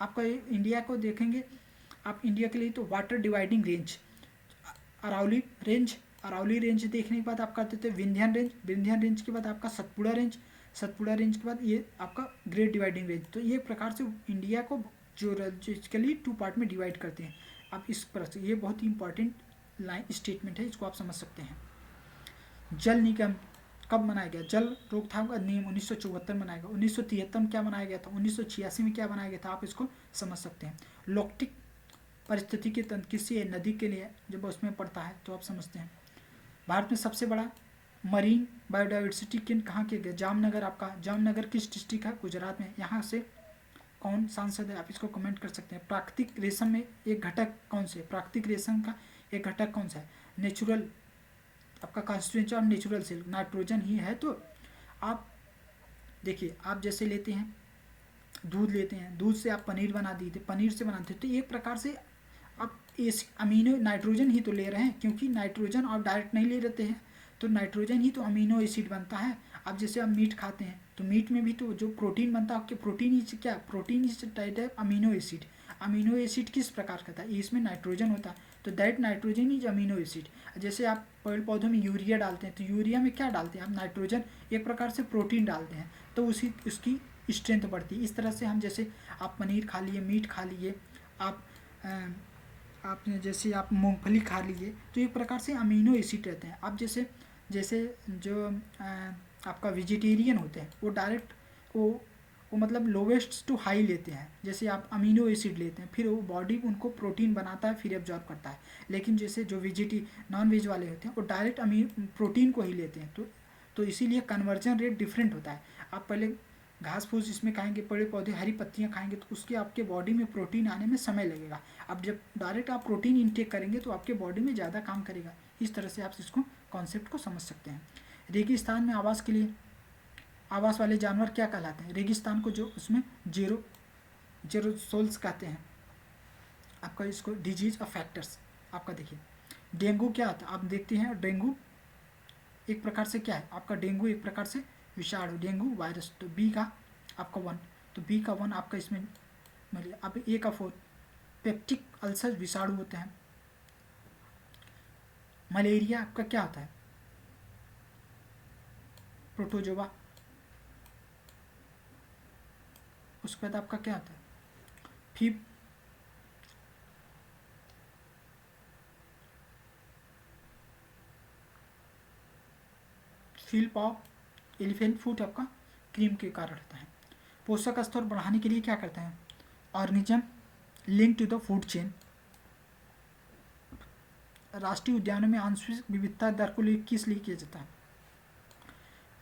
आपका इंडिया को देखेंगे आप, इंडिया के लिए तो water dividing range, Aravalli range देखने के बाद आपका देते हैं विंध्यान रेंज के बाद आपका सतपुड़ा रेंज के बाद ये आपका ग्रेट डिवाइडिंग रेंज। तो ये प्रकार से इंडिया को जियोलॉजिकली 2 पार्ट में डिवाइड करते हैं। आप इस प्रकार से, ये बहुत ही इंपॉर्टेंट लाइन स्टेटमेंट है, इसको आप समझ सकते हैं। जल निगम कब मनाया गया? जल रोकथाम अधिनियम 1974 में मनाया गया। 1973 में क्या मनाया गया था? 1986 में क्या बनाया गया था? आप इसको समझ सकते हैं। लॉक्टिक परिस्थिति के तंत्र किसी नदी के लिए जब उसमें पड़ता है तो आप समझते हैं। भारत में सबसे बड़ा मरीन बायोडाइवर्सिटी कहाँ के गए? जामनगर। आपका जामनगर किस डिस्ट्रिक्ट है? गुजरात में। यहाँ से कौन सांसद है? आप इसको कमेंट कर सकते हैं। प्राकृतिक रेशम में एक घटक कौन से? प्राकृतिक रेशम का एक घटक कौन सा है? नेचुरल आपका कॉन्स्टिट्यूएंट और नेचुरल सेल, नाइट्रोजन ही है। तो आप देखिए, आप जैसे लेते हैं दूध लेते हैं, दूध से आप पनीर बना दीजिए, पनीर से बनाते हैं, तो एक प्रकार से आप इस अमीनो नाइट्रोजन ही तो ले रहे हैं, क्योंकि नाइट्रोजन आप डायरेक्ट नहीं ले लेते हैं, तो नाइट्रोजन ही तो अमीनो एसिड बनता है। अब जैसे आप मीट खाते हैं तो मीट में भी तो जो प्रोटीन बनता है, आपके प्रोटीन ही क्या? प्रोटीन इज टाइप है अमीनो एसिड। अमीनो एसिड किस प्रकार का था? इसमें नाइट्रोजन होता है, तो that nitrogen is amino acid. जैसे आप पेड़ पौधों में यूरिया डालते हैं तो यूरिया में क्या डालते हैं? आप नाइट्रोजन, एक प्रकार से प्रोटीन डालते हैं, तो उसकी स्ट्रेंथ बढ़ती है। इस तरह से हम जैसे आप पनीर खा लिए, मीट खा लिए, आपने जैसे आप मूंगफली खा लीजिए, तो एक प्रकार से अमीनो एसिड रहते हैं। आप जैसे जो आपका वेजिटेरियन होते हैं वो डायरेक्ट वो वो मतलब लोवेस्ट टू हाई लेते हैं। जैसे आप अमीनो एसिड लेते हैं, फिर वो बॉडी उनको प्रोटीन बनाता है, फिर एब्जॉर्ब करता है। लेकिन जैसे जो नॉन वेज वाले होते हैं वो डायरेक्ट प्रोटीन को ही लेते हैं। तो इसीलिए कन्वर्जन रेट डिफरेंट होता है। आप पहले घास फूस इसमें खाएंगे, पेड़ पौधे हरी पत्तियां खाएंगे, तो उसके आपके बॉडी में प्रोटीन आने में समय लगेगा। अब जब डायरेक्ट आप प्रोटीन इनटेक करेंगे तो आपके बॉडी में ज़्यादा काम करेगा। इस तरह से आप इसको कॉन्सेप्ट को समझ सकते हैं। रेगिस्तान में आवास के लिए आवास वाले जानवर क्या कहलाते हैं? रेगिस्तान को जो उसमें जेरोसोल्स कहते हैं। आपका इसको डिजीज ऑफ फैक्टर्स आपका देखिए, डेंगू क्या होता है आप देखते हैं। डेंगू एक प्रकार से क्या है आपका, डेंगू एक प्रकार से विषाणु, डेंगू वायरस। तो बी का आपका 1, तो बी का 1 आपका इसमें मिलिए। अब ए का 4 पेप्टिक अल्सर विषाणु होते हैं। मलेरिया आपका क्या होता है? प्रोटोजोआ। उसके बाद आपका क्या होता है? फील पाव एलिफेंट फूट आपका क्रीम के कारण होता है। पोषक स्तर बढ़ाने के लिए क्या करते हैं? Organism link to the food chain. राष्ट्रीय उद्यानों में आंशिक विविधता दर को किस लिए किया जाता है?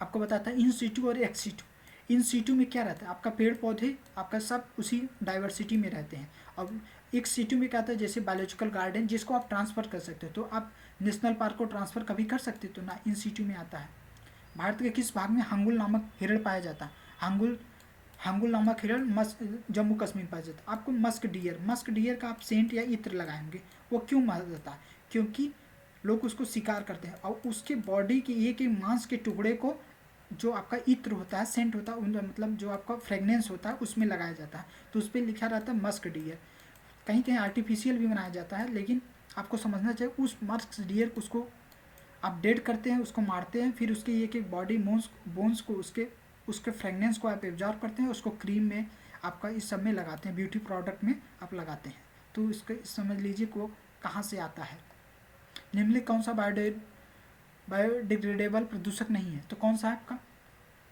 आपको बताता है इन सीटू और एक्स सीटू। इन सीटू में क्या रहता है? आपका पेड़ पौधे आपका सब उसी डाइवर्सिटी में रहते हैं। और एक सीटू में क्या आता है? जैसे बायोलॉजिकल गार्डन जिसको आप ट्रांसफ़र कर सकते हो, तो आप नेशनल पार्क को ट्रांसफ़र कभी कर सकते हो, तो ना इन सीटू में आता है। भारत के किस भाग में हांगुल नामक हिरण पाया जाता है? हांगुल नामक हिरण जम्मू कश्मीर पाया जाता है। आपको मस्क डियर का आप सेंट या इत्र लगाएंगे, वो क्यों माना जाता है? क्योंकि लोग उसको शिकार करते हैं और उसके बॉडी के एक मांस के टुकड़े को जो आपका इत्र होता है, सेंट होता है, मतलब जो आपका फ्रेगनेंस होता है उसमें लगाया जाता है। तो उस पर लिखा रहता है मस्क डियर। कहीं कहीं आर्टिफिशियल भी बनाया जाता है, लेकिन आपको समझना चाहिए उस मस्क डियर को उसको आप डेड करते हैं, उसको मारते हैं, फिर उसके एक बॉडी बोन्स को उसके फ्रेगनेंस को आप एब्जॉर्ब करते हैं, उसको क्रीम में आपका इस सब में लगाते हैं, ब्यूटी प्रोडक्ट में आप लगाते हैं। तो इसका समझ लीजिए को कहाँ से आता है। निम्नलिखित कौन सा बायोडिग्रेडेबल प्रदूषक नहीं है? तो कौन सा है आपका?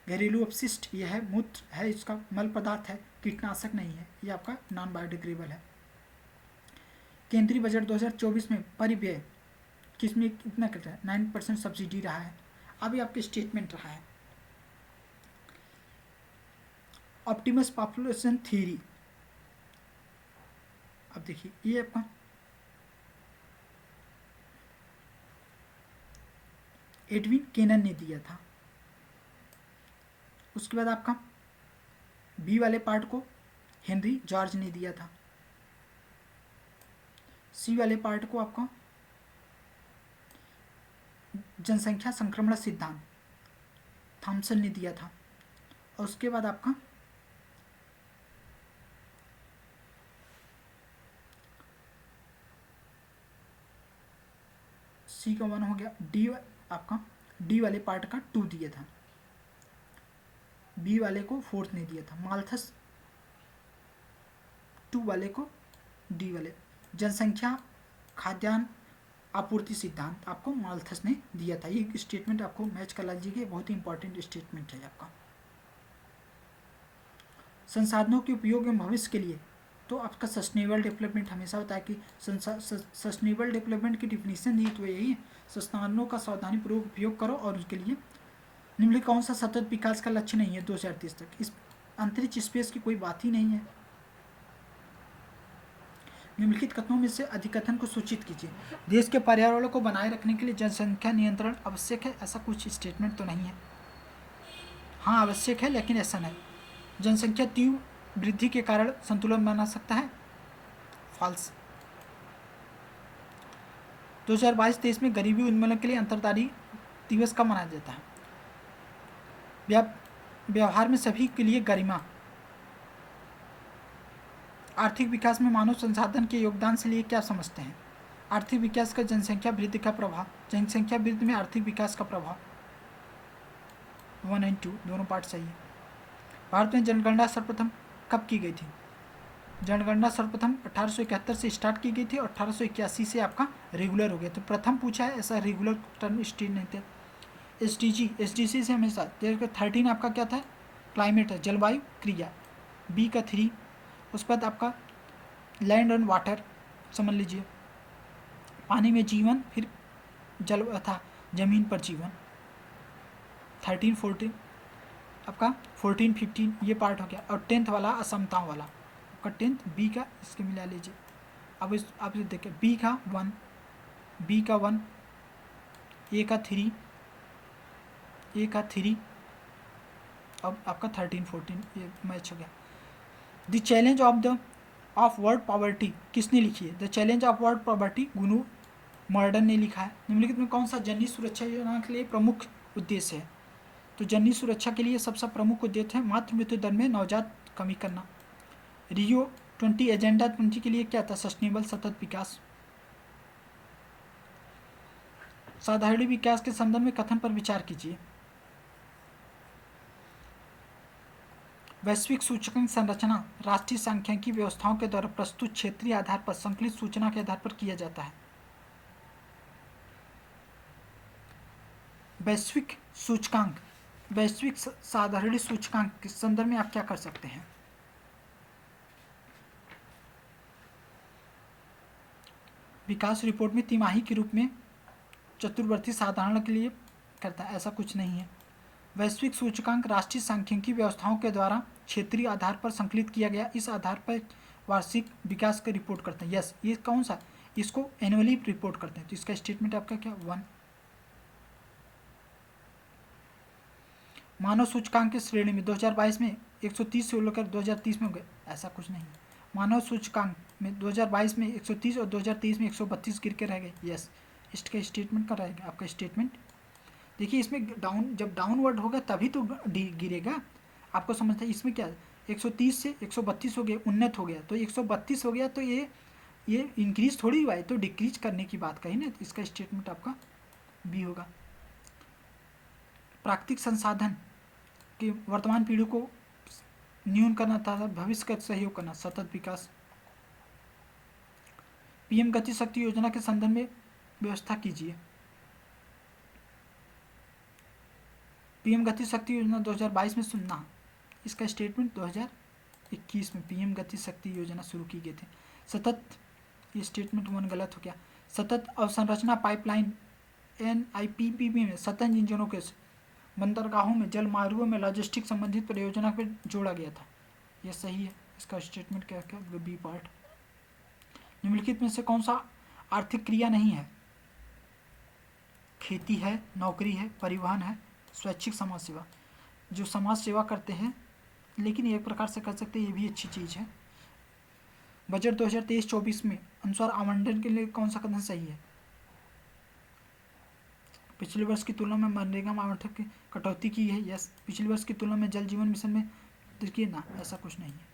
घरेलू अपशिष्ट, यह है मूत्र है, इसका मल पदार्थ है, कीटनाशक नहीं है, ये आपका नॉन बायोडिग्रेडेबल है। केंद्रीय बजट 2024 में परिव्यय किसमें कितना करता है? 9% सब्सिडी रहा है। अभी आपके स्टेटमेंट रहा है ऑप्टिमस पॉपुलेशन थ्योरी। अब देखिए ये आपका एडविन केनन ने दिया था। उसके बाद आपका बी वाले पार्ट को हेनरी जॉर्ज ने दिया था। सी वाले पार्ट को आपका जनसंख्या संक्रमण सिद्धांत थॉमसन ने दिया था। और उसके बाद आपका सी का 1 हो गया। डी आपका डी वाले पार्ट का 2 दिया था, बी वाले को 4th ने दिया था। माल्थस 2 वाले को डी वाले जनसंख्या खाद्यान्न आपूर्ति सिद्धांत आपको माल्थस ने दिया था। ये स्टेटमेंट आपको मैच कर लीजिए, बहुत ही इंपॉर्टेंट स्टेटमेंट है आपका। संसाधनों के उपयोग एवं भविष्य के लिए तो आपका सस्टेनेबल डेवलपमेंट हमेशा होता है कि सस्टेनेबल डेवलपमेंट की डिफिनीशन दी तो यही है, संसाधनों का सावधानीपूर्वक उपयोग करो और उसके लिए निम्नलिखित कौन सा सतत विकास का लक्ष्य नहीं है 2030 तक? इस अंतरिक्ष स्पेस की कोई बात ही नहीं है। निम्नलिखित कथनों में से अधिकथन को सूचित कीजिए। देश के पर्यावरण को बनाए रखने के लिए जनसंख्या नियंत्रण आवश्यक है, ऐसा कुछ स्टेटमेंट तो नहीं है। हाँ आवश्यक है, लेकिन ऐसा नहीं। जनसंख्या तीव्र वृद्धि के कारण संतुलन बना सकता है, फॉल्स। 2022-23 में गरीबी उन्मूलन के लिए अंतर्राष्ट्रीय दिवस कब मनाया जाता है? व्यवहार में सभी के लिए गरिमा। आर्थिक विकास में मानव संसाधन के योगदान से लिए क्या समझते हैं? आर्थिक विकास का जनसंख्या वृद्धि का प्रभाव, जनसंख्या वृद्धि में आर्थिक विकास का प्रभाव। 1 और 2 दोनों पार्ट सही है। भारत में जनगणना सर्वप्रथम कब की गई थी? जनगणना सर्वप्रथम 1871 से स्टार्ट की गई थी और 1881 से आपका रेगुलर हो गया। तो प्रथम पूछा है, ऐसा रेगुलर टर्म स्टेट नहीं थे। एसडीजी से हमेशा 13 आपका क्या था? क्लाइमेट है, जलवायु क्रिया। बी का 3। उसके बाद आपका लैंड एंड वाटर समझ लीजिए, पानी में जीवन, फिर जल था जमीन पर जीवन। 13 14 आपका 14 15 ये पार्ट हो गया। और 10th वाला असमताओं वाला आपका 10th बी का, इसके मिला लीजिए। अब इस आप देखिए बी का 1, बी का 1, ए का 3, ए का 3, अब आपका 13 14 ये मैच हो गया। The challenge of world poverty किसने लिखी है? The challenge of world poverty Gunnar Myrdal ने लिखा है। निम्नलिखित में कौन सा जननी सुरक्षा योजना के लिए प्रमुख उद्देश्य है? तो जननी सुरक्षा के लिए सबसे प्रमुख उद्देश्य है मातृ मृत्यु दर में नवजात कमी करना। रियो 20 एजेंडा 20 के लिए क्या था? सस्टेनेबल सतत विकास। साधारण विकास के संदर्भ में कथन पर विचार कीजिए। वैश्विक सूचकांक संरचना राष्ट्रीय सांख्यिकी व्यवस्थाओं के द्वारा प्रस्तुत क्षेत्रीय आधार पर संकलित सूचना के आधार पर किया जाता है। वैश्विक सूचकांक, वैश्विक साधारण सूचकांक के संदर्भ में आप क्या कर सकते हैं? विकास रिपोर्ट में तिमाही के रूप में चतुर्वर्ती साधारण के लिए करता है, ऐसा कुछ नहीं है। वैश्विक सूचकांक राष्ट्रीय सांख्यिकी व्यवस्थाओं के द्वारा क्षेत्रीय आधार पर संकलित किया गया, इस आधार पर वार्षिक विकास का रिपोर्ट करते हैं। यस, ये कौन सा? इसको एनुअली रिपोर्ट करते हैं। तो इसका स्टेटमेंट आपका क्या? 1। मानव सूचकांक की श्रेणी में 2022 में 130 से लेकर 2030 में हो गए, ऐसा कुछ नहीं है। मानव सूचकांक में 2022 में 130 और 2023 में 132 गिर के रह गए। यस, इसका स्टेटमेंट का रहेगा आपका स्टेटमेंट। देखिए इसमें जब डाउनवर्ड होगा तभी तो गिरेगा, आपको समझता है। इसमें क्या 130 से 132 हो गया, उन्नत हो गया, तो 132 हो गया, तो ये इंक्रीज थोड़ी हुआ है, तो डिक्रीज करने की बात कही ना। तो इसका स्टेटमेंट आपका बी होगा। प्राकृतिक संसाधन कि वर्तमान पीढ़ी को न्यून करना तथा भविष्य का सहयोग करना, सतत विकास। पीएम गति शक्ति योजना के संदर्भ में व्यवस्था कीजिए। पीएम गति शक्ति योजना 2022 में सुनना, इसका स्टेटमेंट 2021 में पीएम गति शक्ति योजना शुरू की गई थी। सतत, ये स्टेटमेंट 1 गलत हो गया। सतत अवसंरचना पाइपलाइन NIPP में सतत इंजनों के बंदरगाहों में जल मार्गों में लॉजिस्टिक संबंधित परियोजना पर जोड़ा गया था, यह सही है। इसका स्टेटमेंट क्या क्या? B part. निम्नलिखित में से कौन सा आर्थिक क्रिया नहीं है? खेती है, नौकरी है, परिवहन है, स्वैच्छिक समाज सेवा। जो समाज सेवा करते हैं, लेकिन एक प्रकार से कर सकते हैं, ये भी अच्छी चीज़ है। बजट 2023-24 में अनुसार आवंटन के लिए कौन सा कदम सही है? पिछले वर्ष की तुलना में मनरेगा में आवंटन की कटौती की है। यस, पिछले वर्ष की तुलना में जल जीवन मिशन में देखिए ना, ऐसा कुछ नहीं है।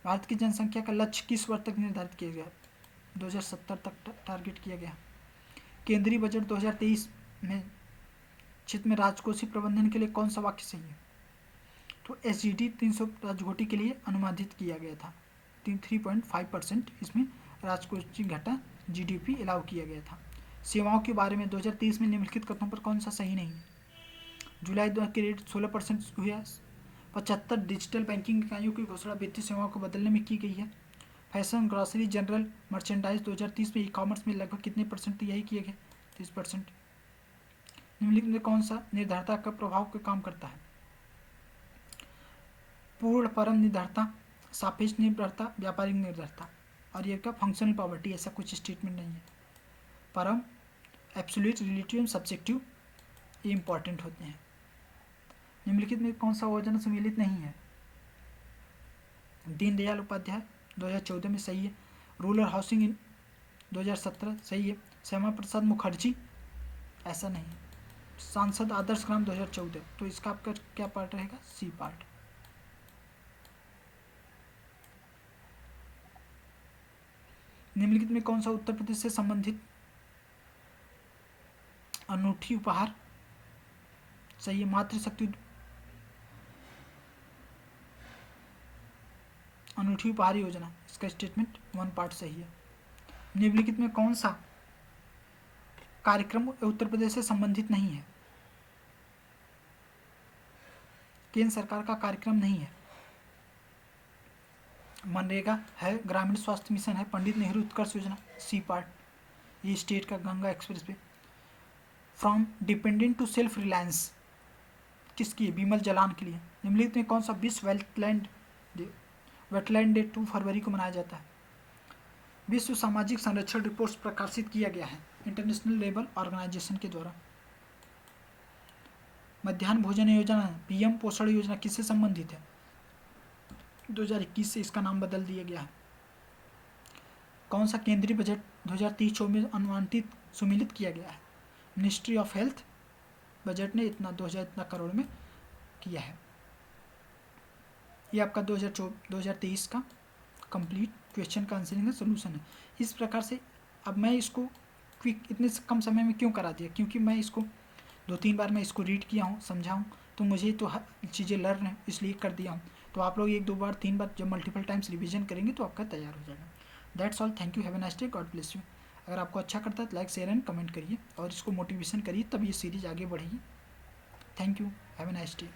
भारत की जनसंख्या का लक्ष्य किस वर्ष तक निर्धारित किया गया? 2070 तक टारगेट किया गया। केंद्रीय बजट 2023 में क्षेत्र में राजकोषीय प्रबंधन के लिए कौन सा वाक्य सही है? तो SGD 300 राजकोटी के लिए अनुमानित किया गया था। 3.5% इसमें राजकोषीय घाटा GDP अलाउ किया गया था। सेवाओं के बारे में 2023 में निम्नलिखित कथनों पर कौन सा सही नहीं है? जुलाई 2000 के रेट 16% हुआ। 75 डिजिटल बैंकिंग इकाइयों की घोषणा वित्तीय सेवाओं को बदलने में की गई है। फैशन, ग्रॉसरी, जनरल मर्चेंडाइज 2030 में ई-कॉमर्स में लगभग कितने % यही किए गए? 30%। निम्नलिखित में कौन सा निर्धारता का प्रभाव का काम करता है? पूर्ण परम निर्धारता, सापेक्ष निर्भरता, व्यापारिक निर्भरता। और ये क्या? फंक्शनल पॉवर्टी, ऐसा कुछ स्टेटमेंट नहीं है। परम, एब्सोल्यूट, रिलेटिव, सब्जेक्टिव, ये इंपॉर्टेंट होते हैं। निम्नलिखित में कौन सा योजना सम्मिलित नहीं है? दीनदयाल उपाध्याय 2014 में सही है। रूरल हाउसिंग इन 2017 सही है। श्यामा प्रसाद मुखर्जी, ऐसा नहीं है। सांसद आदर्श ग्राम 2014, तो इसका आपका क्या पार्ट रहेगा? C part. निम्नलिखित में कौन सा उत्तर प्रदेश से संबंधित अनूठी उपहार सही है? मातृशक्ति अनूठी उपहार योजना, इसका स्टेटमेंट 1 पार्ट सही है। निम्नलिखित में कौन सा कार्यक्रम उत्तर प्रदेश से संबंधित नहीं है? केंद्र सरकार का कार्यक्रम नहीं है। मनरेगा है, ग्रामीण स्वास्थ्य मिशन है, पंडित नेहरू उत्कर्ष योजना सी पार्ट, ये स्टेट का Ganga expressway. From dependent to self reliance किसकी? विमल जलान के लिए। निम्नलिखित में कौन सा विश्व वेटलैंड डे 2 फरवरी को मनाया जाता है? विश्व सामाजिक संरक्षण रिपोर्ट प्रकाशित किया गया है इंटरनेशनल लेबर ऑर्गेनाइजेशन के द्वारा। मध्याह्न भोजन योजना पीएम पोषण योजना किससे संबंधित है? 2021 से इसका नाम बदल दिया गया है। कौन सा केंद्रीय बजट 2023-24 में अनुमानित सुमिलित किया गया है? मिनिस्ट्री ऑफ हेल्थ बजट ने इतना 2000 करोड़ में किया है। ये आपका 2023 का कंप्लीट क्वेश्चन का आंसरिंग का सोल्यूशन है। इस प्रकार से अब मैं इसको क्विक इतने कम समय में क्यों करा दिया? क्योंकि मैं इसको 2-3 बार मैं इसको रीड किया हूँ, समझा हूँ, तो मुझे तो चीज़ें लर्न है इसलिए कर दिया हूँ। तो आप लोग 1-2 बार 3 बार जब मल्टीपल टाइम्स रिवीजन करेंगे तो आपका तैयार हो जाएगा। That's all, thank you, have a nice day, God bless you. अगर आपको अच्छा करता है तो लाइक शेयर एंड कमेंट करिए और इसको मोटिवेशन करिए, तब ये सीरीज आगे बढ़ेगी। Thank you, have a nice day.